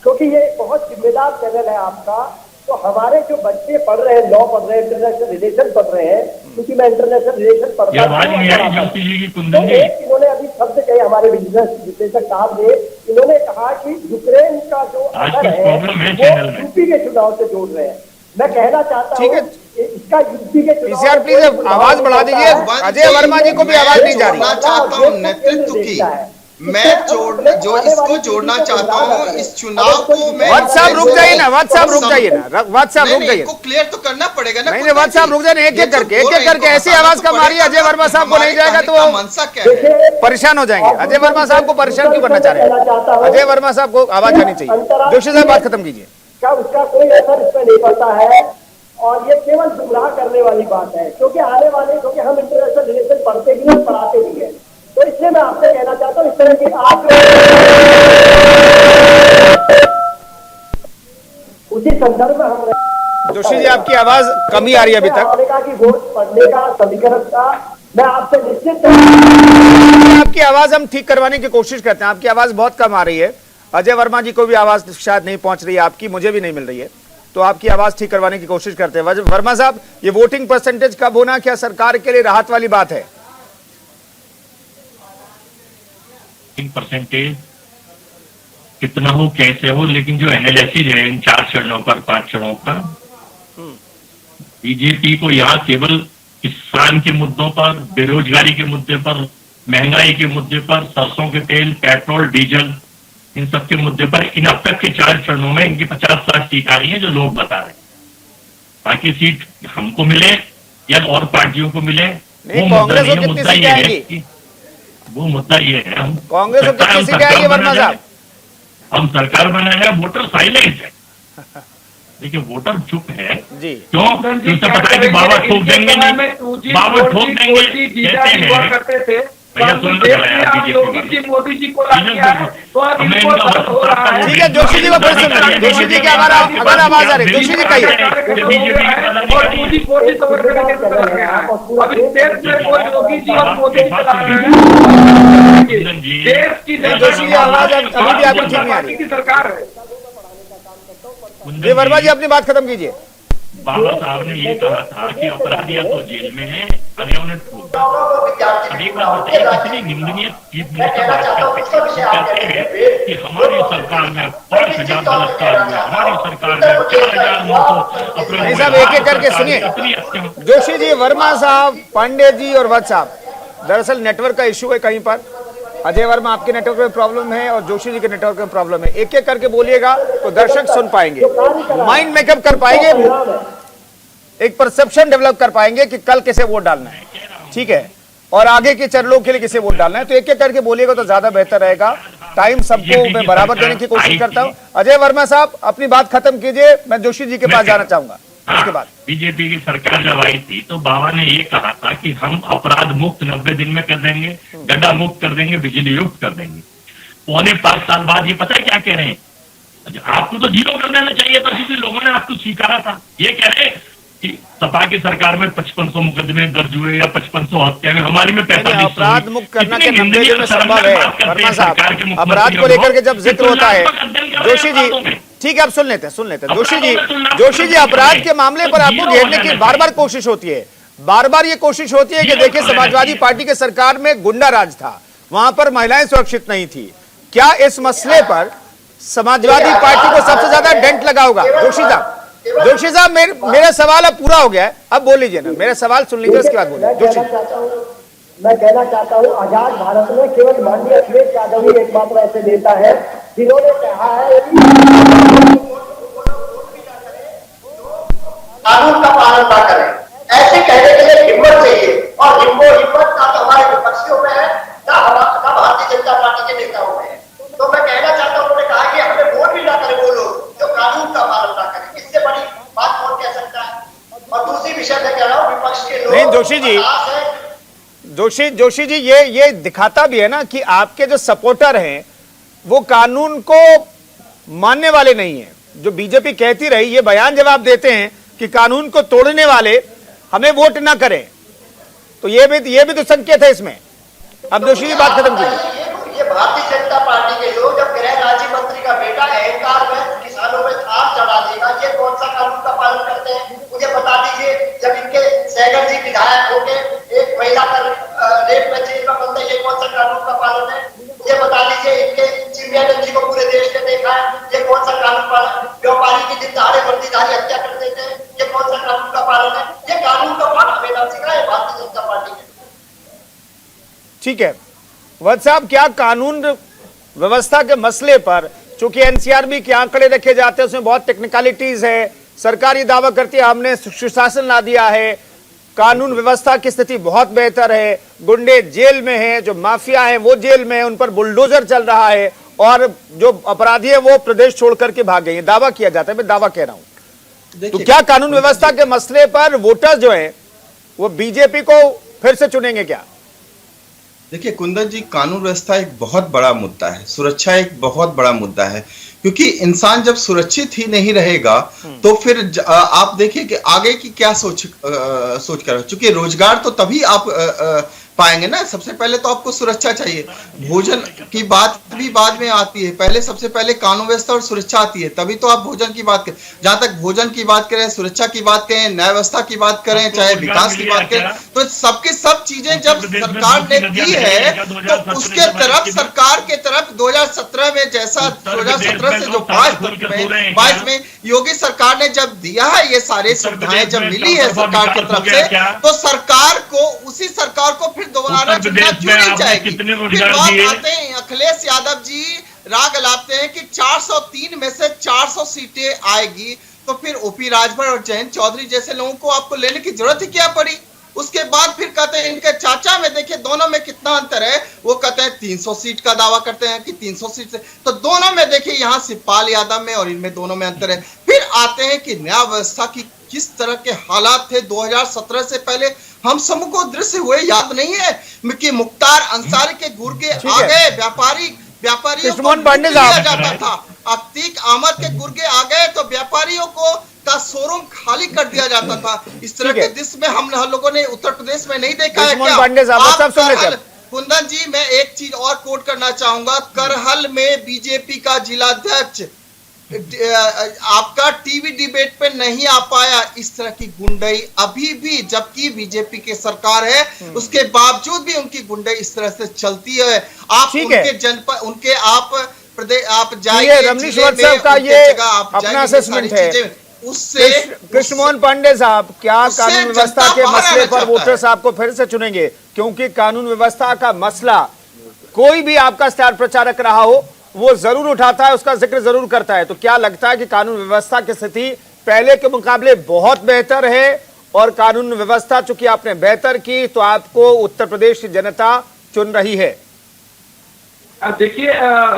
क्योंकि ये बहुत जिम्मेदार चैनल है आपका। तो हमारे जो बच्चे पढ़ रहे हैं, लॉ पढ़ रहे हैं, इंटरनेशनल रिलेशन पढ़ रहे हैं, क्योंकि मैं इंटरनेशनल रिलेशन पढ़ता हूँ, तो इन्होंने अभी शब्द कहे हमारे बिजनेस विश्लेषक साहब ने, इन्होंने कहा कि यूक्रेन का जो असर है वो यूपी के चुनाव से जोड़ रहे हैं। मैं कहना चाहता हूँ इसका यूपी के चुनाव, प्लीज आवाज बढ़ा दीजिए, अजय वर्मा जी को भी आवाज नहीं जा रही। चाहता हूँ नेतृत्व की, मैं जो इसको जोड़ना चाहता हूँ इस चुनाव को। मैं व्हाट्सएप रुक जाइए ना, व्हाट्सएप रुक जाइए ना, व्हाट्सएप रुक जाइए, को क्लियर तो करना पड़ेगा ना। नहीं व्हाट्सएप रुक जाए, एक एक करके ऐसी आवाज का मारिए, अजय वर्मा साहब को नहीं जाएगा तो मनसा क्या है, परेशान हो जाएंगे। अजय वर्मा साहब को परेशान क्यों करना चाह रहे हैं? अजय वर्मा साहब को आवाज आनी चाहिए। जोशी साहब बात खत्म कीजिए। क्या उसका कोई असर इसमें नहीं पड़ता है, और ये केवल गुमराह करने वाली बात है, क्योंकि आने वाले, क्योंकि हम इंटरनेशनल रिलेशन पढ़ते भी हैं, पढ़ाते भी हैं, तो इसलिए मैं आपसे कहना चाहता हूँ इस तरह की आप उसी संदर्भ में हम जोशी जी आपकी आवाज कमी आ रही है अभी तक। कहा कि वोट पड़ने का समीकरण का मैं आपसे निश्चित आपकी आवाज हम ठीक करवाने की कोशिश करते हैं, आपकी आवाज बहुत कम आ रही है। अजय वर्मा जी को भी आवाज शायद नहीं पहुंच रही है आपकी, मुझे भी नहीं मिल रही है, तो आपकी आवाज ठीक करवाने की कोशिश करते हैं। वर्मा साहब, ये वोटिंग परसेंटेज कब होना क्या सरकार के लिए राहत वाली बात है? परसेंटेज कितना हो कैसे हो, लेकिन जो एनालिसिस है इन 4 चरणों पर 5 चरणों पर, बीजेपी को यहाँ केवल किसान के मुद्दों पर, बेरोजगारी के मुद्दे पर, महंगाई के मुद्दे पर, सरसों के तेल, पेट्रोल, डीजल, इन सब के मुद्दे पर इन अब तक के 4 चरणों में इनकी 50-60 सीट आ रही है जो लोग बता रहे हैं। बाकी सीट हमको मिले या और पार्टियों को मिले वो मुद्दा नहीं है। मुद्दा ये है कि वो मुद्दा ये है हम कांग्रेस को कितनी सीटें आएगी वर्मा साहब? हम सरकार बनाए, वोटर साइलेंट है। देखिए वोटर चुप है क्यों? क्योंकि पता है कि बाबा ठोक देंगे, बाबा ठोक देंगे कहते हैं। भैया सुन लो मोदी जी को ठीक है, जोशी जी को फिर सुन लीजिए। जोशी जी की अगर आवाज आ रही, जोशी जी कहिए। जोशी जी आवाज अभी भी आपको ठीक नहीं आ रही। सरकार है जी वर्मा जी अपनी बात खत्म कीजिए। बाबा साहब ने ये कहा था कि अपराधियां तो जेल में है, अभी उन्हें ठोक। अब एक बात बताइए, कितनी निंदनीय चीफ मिनिस्टर बात कहते हैं कि हमारी सरकार में 5,000 बलात्कार हुए, हमारी सरकार में 4,900 नहीं साहब, एक एक करके सुनिए। जोशी जी, वर्मा साहब, पांडे जी और वत्स साहब, दरअसल नेटवर्क का इश्यू है कहीं पर। अजय वर्मा आपके नेटवर्क में प्रॉब्लम है और जोशी जी के नेटवर्क में प्रॉब्लम है। एक एक करके बोलिएगा तो दर्शक सुन पाएंगे, माइंड मेकअप कर पाएंगे, एक परसेप्शन डेवलप कर पाएंगे कि कल किसे वोट डालना है, ठीक है, और आगे के चरणों के लिए किसे वोट डालना है। तो एक एक करके बोलिएगा तो ज्यादा बेहतर रहेगा। टाइम सबको मैं बराबर देने की कोशिश करता हूं। अजय वर्मा साहब अपनी बात खत्म कीजिए, मैं जोशी जी के पास जाना चाहूंगा। उसके बाद बीजेपी की सरकार जब आई थी तो बाबा ने ये कहा था कि हम अपराध मुक्त 90 दिन में कर देंगे, गड्ढा मुक्त कर देंगे, बिजली युक्त कर देंगे। 5.25 साल बाद ये पता है क्या कह रहे हैं? आपको तो 0 कर देना चाहिए था, क्योंकि लोगों ने आपको स्वीकारा था। ये कह रहे कि सपा की सरकार में 5500 मुकदमे दर्ज हुए या 5500 हत्या में, हमारी में 45। अपराध मुक्त करना के 90 दिन में संभव है वर्मा साहब। अपराध को लेकर के जब जिक्र होता है, जोशी जी ठीक है, अब सुन लेते हैं जोशी जी अपराध के मामले पर आपको घेरने की बार बार कोशिश होती है, बार बार ये कोशिश होती है कि देखिए समाजवादी पार्टी के सरकार में गुंडा राज था, वहां पर महिलाएं सुरक्षित नहीं थी। क्या इस मसले पर समाजवादी पार्टी को सबसे ज्यादा डेंट लगा होगा? जोशी साहब मेरा सवाल अब पूरा हो गया है, अब बोल लीजिए ना, मेरा सवाल सुन लीजिए, उसके बाद बोलिए। जोशी मैं कहना चाहता हूँ आजाद भारत में केवल माननीय अखिलेश यादव ही एकमात्र ऐसे नेता है जिन्होंने कहा है कानून का पालन ना करें। ऐसे कहने के लिए हिम्मत चाहिए, और हिम्मत ना तो हमारे विपक्षियों में है ना भारतीय जनता पार्टी के नेताओं में है। तो मैं कहना चाहता हूँ, उन्होंने कहा कि हमें वोट भी ना करें वो लोग जो कानून का पालन ना करें। इससे बड़ी बात कौन कह सकता है? और दूसरी विषय में कह रहा हूँ, विपक्ष के लोग नहीं जोशी जी ये दिखाता भी है ना कि आपके जो सपोर्टर हैं वो कानून को मानने वाले नहीं है। जो बीजेपी कहती रही, ये बयान जब आप देते हैं कि कानून को तोड़ने वाले हमें वोट ना करें, तो ये भी तो संकेत है इसमें। अब जोशी जी बात खत्म कीजिए। ये भारतीय जनता पार्टी के लोग जब गृह राज्य मंत्री का बेटा अहंकार में किसानों में थाप चढ़ा देगा, ये कौन सा कानून का पालन करते हैं? मुझे बता दीजिए। जब इनके सैगल जी विधायक होके एक महिला का रेप में जेल में बंद है, ये कौन सा कानून का पालन है? ये बता दीजिए। इनके चिड़ियागंज जी को पूरे देश ने देखा है, ये कौन सा कानून पालन? व्यापारी की दिन दहाड़े वर्दीधारी हत्या कर देते हैं, ये कौन सा कानून का पालन है? ये कानून का पालन हमें ना सिखाए भारतीय जनता पार्टी ने। ठीक है वत्स साहब, क्या कानून व्यवस्था के मसले पर, चूंकि एनसीआरबी के आंकड़े रखे जाते हैं उसमें बहुत टेक्निकलिटीज है, सरकार ये दावा करती है हमने सुशासन ला दिया है, कानून व्यवस्था की स्थिति बहुत बेहतर है, गुंडे जेल में हैं, जो माफिया हैं वो जेल में हैं, उन पर बुलडोजर चल रहा है, और जो अपराधी है वो प्रदेश छोड़ करके भाग गए, दावा किया जाता है। मैं दावा कह रहा हूं, तो क्या कानून व्यवस्था के मसले पर वोटर्स जो है वो बीजेपी को फिर से चुनेंगे क्या? देखिए कुंदन जी, कानून व्यवस्था एक बहुत बड़ा मुद्दा है, सुरक्षा एक बहुत बड़ा मुद्दा है, क्योंकि इंसान जब सुरक्षित ही नहीं रहेगा तो फिर आप देखिए कि आगे की क्या सोच कर, चूंकि रोजगार तो तभी आप पाएंगे ना। सबसे पहले तो आपको सुरक्षा चाहिए, भोजन की बात भी बाद में आती है, पहले सबसे पहले कानून व्यवस्था और सुरक्षा आती है, तभी तो आप भोजन की बात करें। जहां तक भोजन की बात करें, सुरक्षा की बात करें, न्याय व्यवस्था की बात करें, चाहे विकास की बात करें, तो सबके सब चीजें जब सरकार ने दी है तो उसके तरफ, सरकार के तरफ 2017 में जैसा 2017 से जो 22 में योगी सरकार ने जब दिया है, ये सारे सुविधाएं जब मिली है सरकार की तरफ से, तो सरकार को, उसी सरकार को फिर दोबारा चुनना क्यों नहीं जाएगी। फिर बात आते हैं अखिलेश यादव जी राग लाते हैं कि 403 में से 400 सीटें आएगी, तो फिर ओपी राजभर और जयंत चौधरी जैसे लोगों को आपको लेने की जरूरत ही क्या पड़ी। उसके बाद फिर कहते हैं इनके चाचा में, देखिए दोनों में कितना अंतर है। वो कहते हैं 300 सीट का दावा करते हैं कि 300 सीट से, तो दोनों में देखिए यहाँ शिवपाल यादव में और इनमें दोनों में अंतर है। फिर आते हैं कि न्याय व्यवस्था की किस तरह के हालात थे 2017 से पहले, हम सबको दृश्य हुए याद नहीं है कि मुख्तार अंसारी के गुर्गे आ गए, व्यापारियों को लिया जाता था। अतीक अहमद के गुर्गे आ गए तो व्यापारियों को का शोरूम खाली कर दिया जाता था। इस तरह के दृश्य में हम लोगों ने उत्तर प्रदेश में नहीं देखा है क्या? कुंदन जी, मैं एक चीज और कोट करना चाहूंगा। करहल में बीजेपी का जिलाध्यक्ष आपका टीवी डिबेट पे नहीं आ पाया। इस तरह की गुंडई अभी भी, जबकि बीजेपी की सरकार है, उसके बावजूद भी उनकी गुंडई इस तरह से चलती है। आप उनके जनपद, उनके आप प्रदेश, आप जाइए रमनीश वत्सल का ये अपना असेसमेंट है। उससे कृष्णमोहन पांडे साहब, क्या कानून व्यवस्था के मसले पर वोटर्स आपको फिर से चुनेंगे? क्योंकि कानून व्यवस्था का मसला कोई भी आपका स्टार प्रचारक रहा हो वो जरूर उठाता है, उसका जिक्र जरूर करता है। तो क्या लगता है कि कानून व्यवस्था की स्थिति पहले के मुकाबले बहुत बेहतर है? और कानून व्यवस्था चूंकि आपने बेहतर की तो आपको उत्तर प्रदेश की जनता चुन रही है। देखिए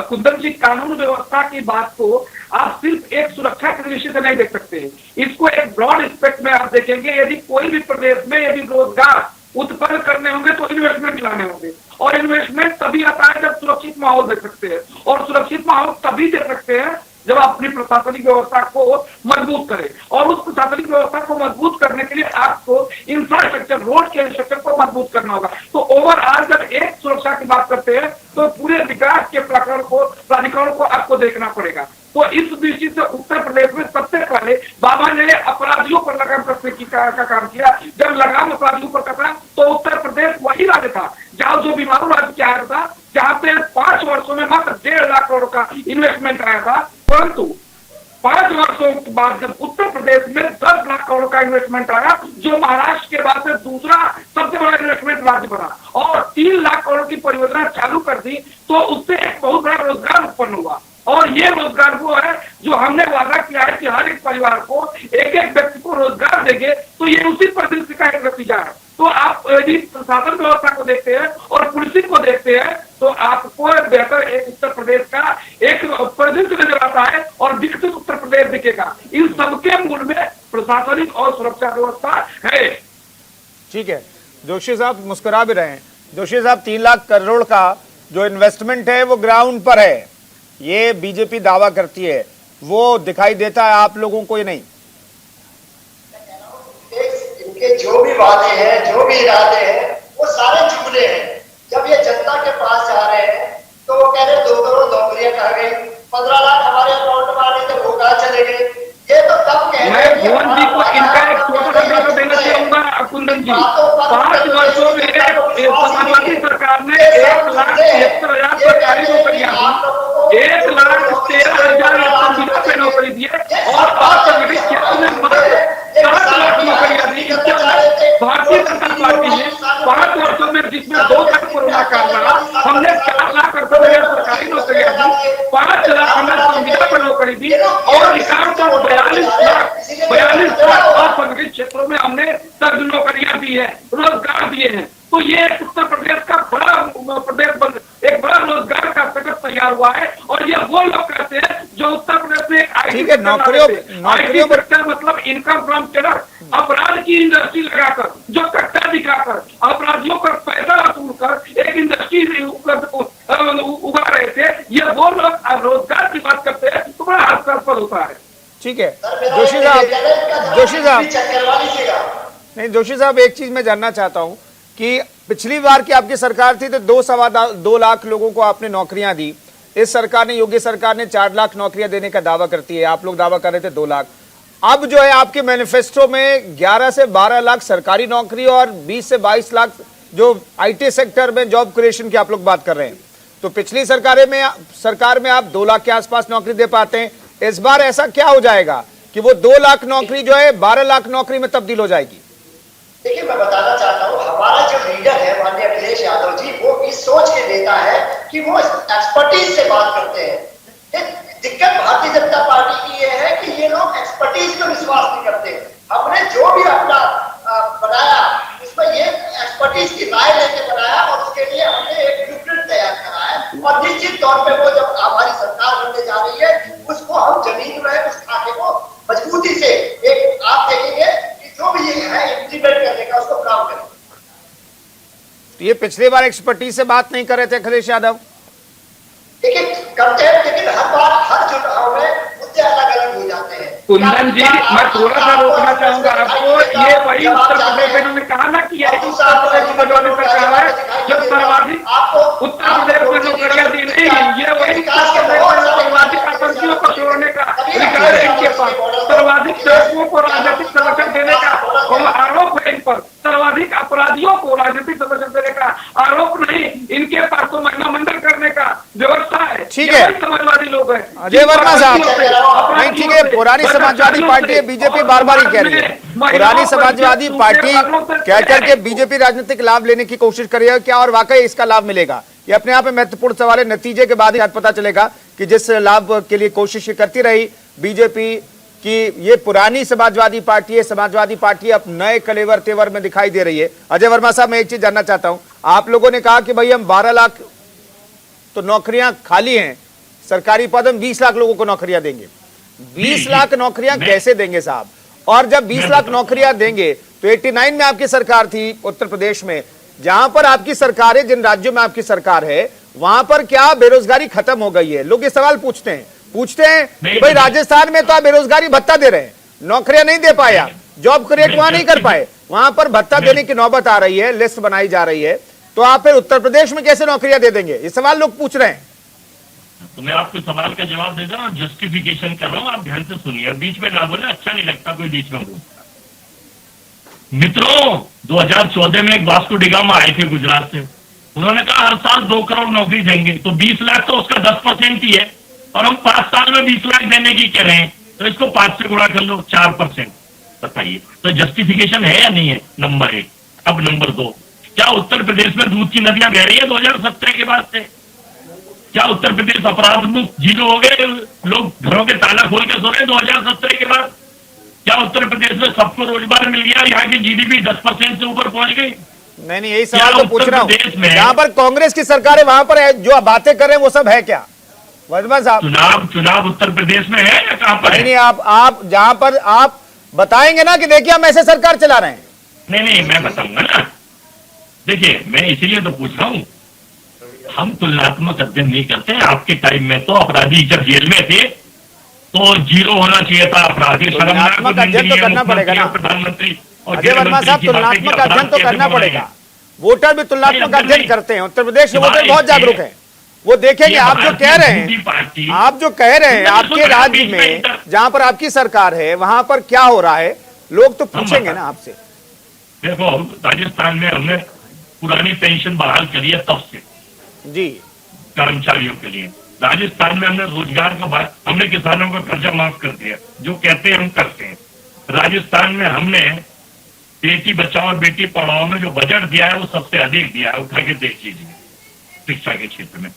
कुंदन जी, कानून व्यवस्था की बात को आप सिर्फ एक सुरक्षा के दृष्टि से नहीं देख सकते हैं, इसको एक ब्रॉड एस्पेक्ट में आप देखेंगे। यदि कोई भी प्रदेश में यदि रोजगार उत्पन्न करने होंगे तो इन्वेस्टमेंट लाने होंगे, और इन्वेस्टमेंट तभी आता है जब सुरक्षित माहौल दे सकते हैं, और सुरक्षित माहौल तभी दे सकते हैं जब आप अपनी प्रशासनिक व्यवस्था को मजबूत करें। और उस प्रशासनिक व्यवस्था को मजबूत करने के लिए आपको इंफ्रास्ट्रक्चर, रोड के इंफ्रास्ट्रक्चर को मजबूत करना होगा। तो ओवरऑल जब एक सुरक्षा की बात करते हैं तो पूरे विकास के प्राधिकरण को आपको देखना पड़ेगा। तो इस दृष्टि से उत्तर प्रदेश में सबसे पहले बाबा ने अपराधियों पर लगाम कसने का काम किया। जब लगाम अपराधियों पर कसा तो उत्तर प्रदेश वही राज्य था जहां जो बीमारू राज्य क्या आया था, जहां पे 5 वर्षों में मात्र 1.5 लाख करोड़ का इन्वेस्टमेंट आया था। परंतु 5 वर्षों के बाद जब उत्तर प्रदेश में 10 लाख करोड़ का इन्वेस्टमेंट आया, जो महाराष्ट्र के बाद से दूसरा सबसे बड़ा इन्वेस्टमेंट राज्य बना, और 3 लाख करोड़ की परियोजना चालू कर दी, तो उससे एक बहुत बड़ा रोजगार उत्पन्न हुआ। और ये रोजगार वो है जो हमने वादा किया है कि हर एक परिवार को, एक एक व्यक्ति को रोजगार देंगे। तो ये उसी परिदृश्य का एक नतीजा है। तो आप यदि प्रशासन व्यवस्था को देखते हैं और पुलिसिंग को देखते हैं तो आपको बेहतर एक उत्तर प्रदेश का एक परिदृश्य नजर आता है और विकसित उत्तर प्रदेश दिखेगा। इन सबके मूल में प्रशासनिक और सुरक्षा व्यवस्था है। ठीक है, जोशी साहब मुस्कुरा भी रहे हैं। जोशी साहब, 3 लाख करोड़ का जो इन्वेस्टमेंट है वो ग्राउंड पर है, ये बीजेपी दावा करती है, वो दिखाई देता है आप लोगों को? ये नहीं, इनके जो भी वादे हैं, जो भी इरादे हैं, वो सारे जुमले हैं। जब ये जनता के पास जा रहे हैं तो वो कह रहे 2 करोड़ नौकरियां कहा गई, 15 लाख हमारे अकाउंट में आने थे, वो कहा चले गए। ये तो तब कह रहे हैं। भुवन जी को इनका एक छोटा सा ब्यौरा देना चाहूंगा कुंदन जी। 5 वर्षों में समाजवादी सरकार ने 1,73,000 सरकारी नौकरियां दी, 1,13,000 पे नौकरी दी है, और असंगठित क्षेत्र में मात्र 7 लाख नौकरियां दी। भारतीय जनता पार्टी ने 5 वर्षों में, जिसमें 2 साल कोरोना काल रहा, हमने 4 लाख 48,000 सरकारी नौकरियां दी, 5 लाख हमने संविदा पर नौकरी दी, और रिकॉर्ड 42 लाख असंगठित क्षेत्रों में हमने नौकरियां दी है, रोजगार दिए हैं। तो ये उत्तर प्रदेश का बड़ा प्रदेश, एक बड़ा रोजगार का सेटअप तैयार हुआ है। और ये वो लोग कहते हैं जो उत्तर प्रदेश में IT सेक्टर मतलब इनकम फ्रॉम टेरर, अपराध की इंडस्ट्री लगाकर, जो कट्टा दिखाकर अपराधियों का पैसा वसूल कर एक इंडस्ट्री उगा रहे थे, ये वो लोग रोजगार की बात करते हैं तो बड़ा हास्यास्पद होता है। ठीक है जोशी साहब नहीं जोशी साहब, एक चीज मैं जानना चाहता हूं कि पिछली बार की आपकी सरकार थी तो 2 लाख लोगों को आपने नौकरियां दी। इस सरकार ने, योगी सरकार ने 4 लाख नौकरियां देने का दावा करती है, आप लोग दावा कर रहे थे 2 लाख। अब जो है आपके मैनिफेस्टो में 11 से 12 लाख सरकारी नौकरी और 20 से 22 लाख जो आईटी सेक्टर में जॉब क्रिएशन की आप लोग बात कर रहे हैं। तो पिछली सरकार में आप 2 लाख के आसपास नौकरी दे पाते हैं, इस बार ऐसा क्या हो जाएगा कि वो 2 लाख नौकरी जो है 12 लाख नौकरी में तब्दील हो जाएगी? देखिए, मैं बताना चाहता हूँ, हमारा जो लीडर है माननीय अखिलेश यादव जी, वो इस सोच के नेता है कि वो एक्सपर्टीज से बात करते हैं। दिक्कत भारतीय जनता पार्टी की ये है कि ये लोग एक्सपर्टीज पर विश्वास नहीं करते। हमने जो भी अपना बनाया उसमें ये एक्सपर्टीज की राय लेके बनाया और उसके लिए हमने एक ब्लूप्रिंट तैयार करा है और निश्चित तौर पे वो जब हमारी सरकार बनने जा रही है उसको हम जमीन में उस खाके को मजबूती से एक आप देखेंगे कि जो भी ये है इम्प्लीमेंट करने का उसको काम करें। तो ये पिछली बार एक्सपर्टीज से बात नहीं कर रहे थे अखिलेश यादव? देखिए करते हैं, लेकिन हर बार हर चुनाव में मुद्दे अलग अलग हो जाते हैं। कुंदन जी, मैं थोड़ा सा रोकना चाहूंगा आपको। ये वही उत्तर प्रदेश में उन्होंने कहा ना कि उत्तर प्रदेश में जो सरकार है जब सर्वाधिक उत्तर प्रदेश में नौकरियां दी नहीं, ये वही सर्वाधिक आतंकियों को छोड़ने का अधिकार है इनके पास, सर्वाधिक शहीदों को राजनीतिक संरक्षण देने का आरोप है इन पर, सर्वाधिक अपराधियों को राजनीतिक संरक्षण देने का आरोप नहीं, इनके पास तो महिला मंडल करने का व्यवस्था है। ठीक है, समाजवादी लोग हैं। अजय वर्मा साहब, नहीं ठीक है, पुरानी समाजवादी पार्टी है, बीजेपी बार बार ही कह रही है, पुरानी समाजवादी पार्टी कह करके बीजेपी राजनीतिक लाभ लेने की कोशिश कर रही है, क्या और वाकई इसका लाभ मिलेगा? ये अपने आप में महत्वपूर्ण सवाल है। नतीजे के बाद ही पता चलेगा कि जिस लाभ के लिए कोशिश करती रही बीजेपी की ये पुरानी समाजवादी पार्टी है, समाजवादी पार्टी अब नए कलेवर तेवर में दिखाई दे रही है। अजय वर्मा साहब, मैं एक चीज जानना चाहता हूं, आप लोगों ने कहा कि भाई हम 12 लाख तो नौकरियां खाली हैं, सरकारी पद हम 20 लाख लोगों को नौकरियां देंगे। 20 लाख नौकरियां कैसे देंगे साहब? और जब 20 लाख नौकरियां देंगे तो 89 में आपकी सरकार थी उत्तर प्रदेश में, जहां पर आपकी सरकार है, जिन राज्यों में आपकी सरकार है वहां पर क्या बेरोजगारी खत्म हो गई है? लोग ये सवाल पूछते हैं कि भाई राजस्थान में तो आप बेरोजगारी भत्ता दे रहे हैं, नौकरियां नहीं दे पाए, आप जॉब क्रिएट वहां नहीं कर पाए, वहां पर भत्ता देने की नौबत आ रही है, लिस्ट बनाई जा रही है, तो आप फिर उत्तर प्रदेश में कैसे नौकरियां दे देंगे? ये सवाल लोग पूछ रहे हैं। तो मैं आपके सवाल का जवाब दे रहा हूँ, जस्टिफिकेशन कर रहा हूँ, आप ध्यान से सुनिए, बीच में ना बोले, अच्छा नहीं लगता कोई बीच में बोलता। मित्रों, 2014 में एक वास्को डिगामा आए थे गुजरात से, उन्होंने कहा हर साल 2 करोड़ नौकरी देंगे, तो 20 लाख तो उसका 10% ही है, और हम 5 साल में 20 लाख देने की कह रहे हैं, तो इसको 5 से गुणा कर लो, 4%। बताइए, तो जस्टिफिकेशन है या नहीं है? नंबर 1। अब नंबर 2, क्या उत्तर प्रदेश में दूध की नदियां बह रही है 2017 के बाद से? क्या उत्तर प्रदेश अपराध मुक्त जीरो हो गए? लोग घरों के ताला खोल के सो रहे 2017 के बाद? क्या उत्तर प्रदेश में सबको रोजगार मिल गया? यहाँ की जीडीपी 10% से ऊपर पहुंच गई? नहीं, यही सवाल तो पूछ रहा हूँ। जहाँ पर कांग्रेस की सरकार है वहां पर जो बातें कर रहे हैं वो सब है क्या वर्मा साहब? चुनाव उत्तर प्रदेश में है या कहाँ पर? नहीं, आप जहां पर आप बताएंगे ना कि देखिए हम ऐसे सरकार चला रहे हैं। नहीं, मैं बताऊंगा ना। देखिए, मैं इसीलिए तो पूछ रहा हूँ, हम तुलनात्मक अध्ययन नहीं करते। आपके टाइम में तो अपराधी जब जेल में थे तो 0 होना चाहिए था अपराधी। तुलनात्मक अध्ययन तो करना पड़ेगा ना प्रधानमंत्री। अजय वर्मा साहब, तुलनात्मक अध्ययन तो करना पड़ेगा। वोटर भी तुलनात्मक अध्ययन करते हैं। उत्तर प्रदेश के वोटर बहुत जागरूक हैं, वो देखेंगे आप जो कह रहे हैं, आपके राज्य में जहां पर आपकी सरकार है वहां पर क्या हो रहा है, लोग तो पूछेंगे ना आपसे। देखो, राजस्थान में हमने पुरानी पेंशन बहाल करी है तब से जी, कर्मचारियों के लिए। राजस्थान में हमने रोजगार का बात, हमने किसानों का कर्जा माफ कर दिया, जो कहते हैं हम करते हैं। राजस्थान में हमने बेटी बचाओ और बेटी पढ़ाओ में जो बजट दिया है वो सबसे अधिक दिया है, उठा के देख लीजिए शिक्षा के क्षेत्र में।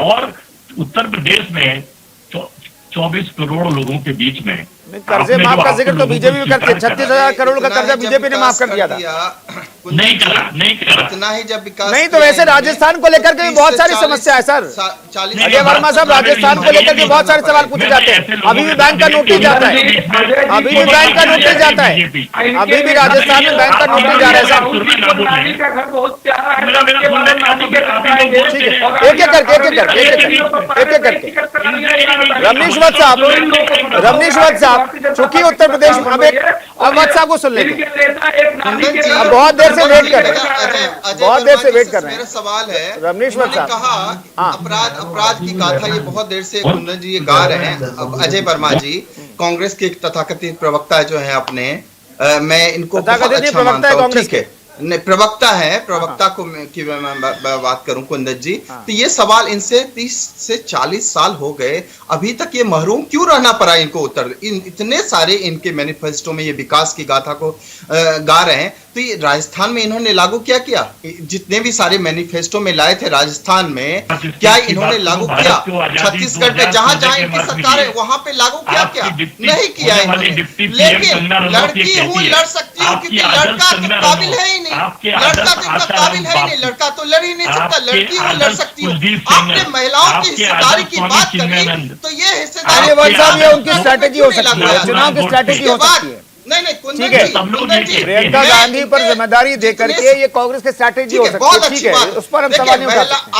और उत्तर प्रदेश में 24 करोड़ लोगों के बीच में कर्जे माफ का जिक्र तो बीजेपी भी करती है। 36,000 करोड़ का कर्जा बीजेपी ने माफ कर दिया था। नहीं करा। इतना ही जब विकास नहीं तो वैसे राजस्थान को लेकर के भी बहुत सारी समस्या है सर। अजय वर्मा साहब, राजस्थान को लेकर के बहुत सारे सवाल पूछे जाते हैं। अभी भी बैंक का नोटिस जाता है, अभी भी बैंक का नोटिस जाता है, अभी भी राजस्थान में बैंक का नोटिस जा रहा है सर। ठीक है, एक एक करके रमनीश वत्स साहब, चूंकि उत्तर प्रदेश में अब वत्स साहब को सुन लेते हैं, बहुत देर से वेट कर रहे हैं। मेरा सवाल है, रमनीश वत्स साहब कहा अपराध की गाथा ये बहुत देर से कुंदन जी ये गा रहे हैं। अब अजय वर्मा जी कांग्रेस के तथाकथित प्रवक्ता जो हैं अपने, मैं इनको बहुत अच्छा मानता हूँ। ठीक है, नहीं प्रवक्ता है, प्रवक्ता को की मैं बात करूं कुंदन जी, तो ये सवाल इनसे 30 से 40 साल हो गए, अभी तक ये महरूम क्यों रहना पड़ा इनको उत्तर? इतने सारे इनके मैनिफेस्टो में ये विकास की गाथा को गा रहे हैं, तो ये राजस्थान में इन्होंने लागू क्या किया? जितने भी सारे मैनिफेस्टो में लाए थे राजस्थान में, क्या इन्होंने लागू किया? छत्तीसगढ़ में जहां जहां इनकी सरकार है वहां पे लागू क्या नहीं किया इन्होंने। लेकिन लड़की हूं, लड़ सकती हूँ, क्योंकि लड़का तो काबिल है ही नहीं, लड़का तो काबिल है ही नहीं, लड़का तो लड़ ही नहीं सकता, लड़की हूँ, लड़ सकती हूँ। आपने महिलाओं की हिस्सेदारी की बात करी, तो ये हिस्सेदारी उनकी स्ट्रैटेजी हो सकती है, चुनाव की स्ट्रैटेजी हो सकती है। नहीं ठीक है, प्रियंका गांधी पर जिम्मेदारी देकर के ये कांग्रेस की स्ट्रैटेजी हो सकती है। ठीक है, उस पर हम सवाल नहीं उठा सकते।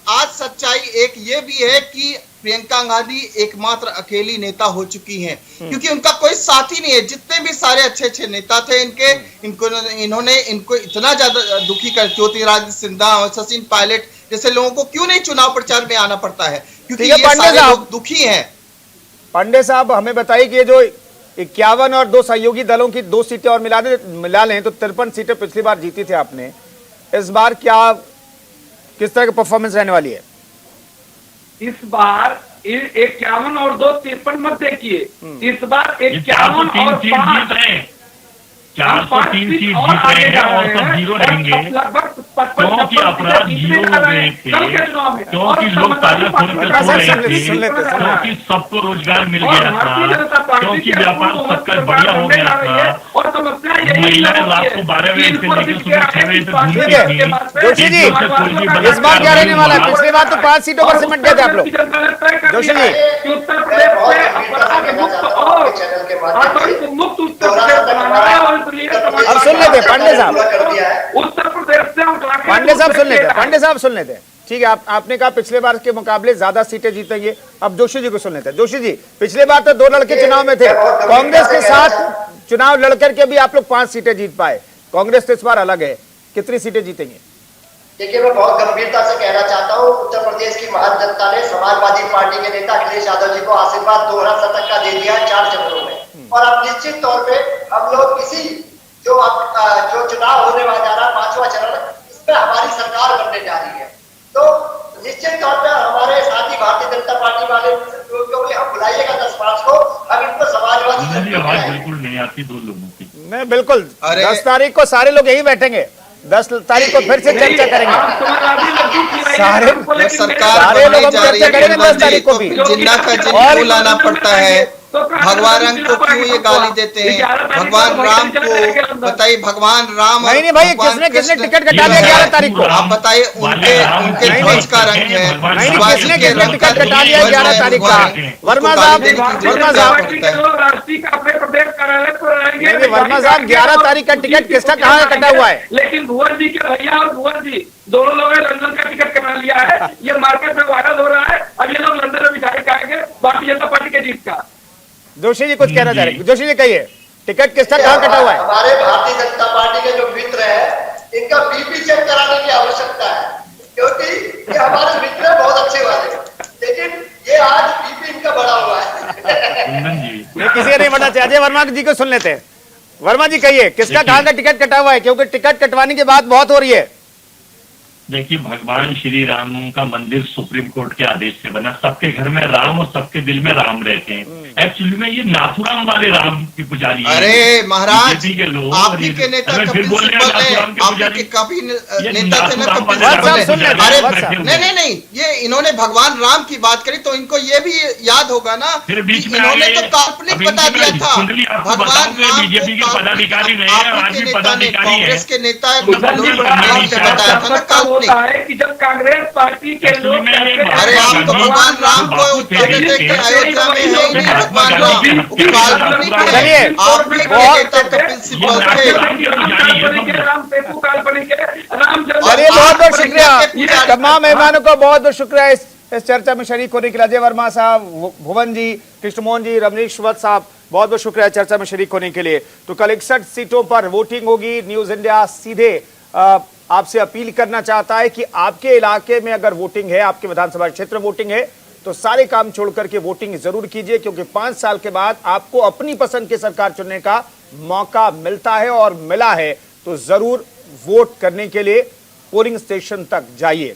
आज सच्चाई एक ये भी है कि प्रियंका गांधी एकमात्र अकेली नेता हो चुकी हैं, क्योंकि उनका कोई साथी नहीं है। जितने भी सारे अच्छे नेता थे इन्होंने इनको इतना ज्यादा दुखी कर, ज्योतिरादित्य सिंधिया और सचिन पायलट जैसे लोगों को क्यों नहीं चुनाव प्रचार में आना पड़ता है? क्योंकि ये सारे लोग दुखी हैं। पांडे साहब, हमें बताइए कि ये जो 51 और 2 सहयोगी दलों की 2 सीटें और मिला लें तो 53 सीटें पिछली बार जीती थी आपने। इस बार किस तरह की परफॉर्मेंस रहने वाली है? इस बार 51 और 2 53 मत देखिए, इस बार 51 और 5 403 सीट जीत रहे हैं और सब जीरो रहेंगे, क्योंकि अपराध जीरो हो गए थे, क्योंकि लोग ताला खोल कर सो रहे थे, क्योंकि सबको रोजगार मिल गया था, क्योंकि व्यापार सबका बढ़िया हो गया था, महिलाएं रात को 12 बजे से लेकर सुबह 6 बजे तक घूमती थी। जोशी जी, इस बार क्या रहने वाला है? पिछली बार तो 5 सीटों पर सिमट गए थे आप लोग। जोशी जी, उत्तर प्रदेश में मुक्त अब सुन लेते पांडे साहब, उत्तर प्रदेश से पांडे साहब सुन लेते हैं। ठीक है, आपने कहा पिछले बार के मुकाबले ज्यादा सीटें जीतेंगे। अब जोशी जी को सुन लेते हैं। जोशी जी, पिछले बार तो 2 लड़के चुनाव में थे, कांग्रेस के साथ चुनाव लड़कर के भी आप लोग 5 सीटें जीत पाए। कांग्रेस तो इस बार अलग है, कितनी सीटें जीतेंगे? देखिए, मैं बहुत गंभीरता से कहना चाहता हूँ, उत्तर प्रदेश की महान जनता ने समाजवादी पार्टी के नेता अखिलेश यादव जी को आशीर्वाद दोहरा शतक का दे दिया है 4 चरणों में। और अब निश्चित तौर पे हम लोग जो चुनाव होने वाला जा रहा है 5वां चरण, इसमें हमारी सरकार बनने जा रही है। तो निश्चित तौर पे हमारे साथी भारतीय जनता पार्टी वाले क्योंकि हम बुलाइएगा 10 मार्च को, हम इनको समाजवादी आवाज बिल्कुल नहीं आती 2 लोगों की। नहीं, बिल्कुल 10 तारीख को सारे लोग यही बैठेंगे, 10 तारीख को फिर से चर्चा करेंगे। सारे लोग हम चर्चा करेंगे 10 तारीख को भी। जिन्ना का जिन्न लाना पड़ता है। भगवान रंग को क्यों ये गाली देते हैं? भगवान राम को बताइए, भगवान राम नहीं भाई, किसने टिकट कटा दिया 11 तारीख को? आप बताइए, उनके ध्वज का रंग है। किसने टिकट कटा दिया 11 तारीख का? वर्मा साहब, वर्मा साहब 11 तारीख का टिकट किसका कहाँ कटा हुआ है? लेकिन भुवन जी के भैया और भुवन जी दोनों लोगों ने लंदन का टिकट कटा लिया है। ये मार्केट में वायरल हो रहा है। अब ये लोग लंदन में बिठाए खाएंगे भारतीय जनता पार्टी के जीत का। जोशी जी कुछ कहना चाह रहे हैं? जोशी जी कहिए, टिकट किसका कहाँ कटा हुआ है? हमारे भारतीय जनता पार्टी के जो मित्र हैं, इनका बीपी चेक कराने की आवश्यकता है, क्योंकि ये हमारे मित्र हैं बहुत अच्छे वाले, लेकिन ये आज बीपी इनका बढ़ा हुआ है। किसी का नहीं बढ़ना चाहिए। अजय वर्मा जी को सुन लेते हैं। वर्मा जी कहिए, किसका कहाँ का टिकट कटा हुआ है? क्योंकि टिकट कटवाने की बात बहुत हो रही है। देखिए, भगवान श्री राम का मंदिर सुप्रीम कोर्ट के आदेश से बना। सबके घर में राम और सबके दिल में राम रहते हैं। एक्चुअली में ये नाथुराम वाले राम की पुजारी है। अरे महाराज, के लोग आप ही के नेता कपिल सिब्बल है, आप ही के काफी नेता थे ना कपिल सिब्बल है। अरे नहीं, ये इन्होंने भगवान राम की बात करी तो इनको ये भी याद होगा ना, इन्होंने तो काल्पनिक बता दिया था भगवान राम बीजेपी के पदाधिकारी नहीं है, आज भी पदाधिकारी है, कांग्रेस के नेता बताया था ना काल्पनिक है कि जब कांग्रेस पार्टी के लोग, अरे आप तो भगवान राम को अयोध्या में है ही नहीं, भगवान राम काल्पनिक है। चलिए, आप भी नेता कपिल सिब्बल थे। चलिए, बहुत बहुत शुक्रिया तमाम मेहमानों का, बहुत बहुत शुक्रिया इस चर्चा में शरीक होने के लिए। अजय वर्मा साहब, भुवन जी, कृष्णमोहन जी, रमनीश वत्स साहब, बहुत बहुत शुक्रिया चर्चा में शरीक होने के लिए। तो कल 61 सीटों पर वोटिंग होगी। न्यूज इंडिया सीधे आपसे अपील करना चाहता है कि आपके इलाके में अगर वोटिंग है, आपके विधानसभा क्षेत्र में वोटिंग है, तो सारे काम छोड़ करके वोटिंग जरूर कीजिए, क्योंकि 5 साल के बाद आपको अपनी पसंद की सरकार चुनने का मौका मिलता है और मिला है। तो जरूर वोट करने के लिए पोलिंग स्टेशन तक जाइए।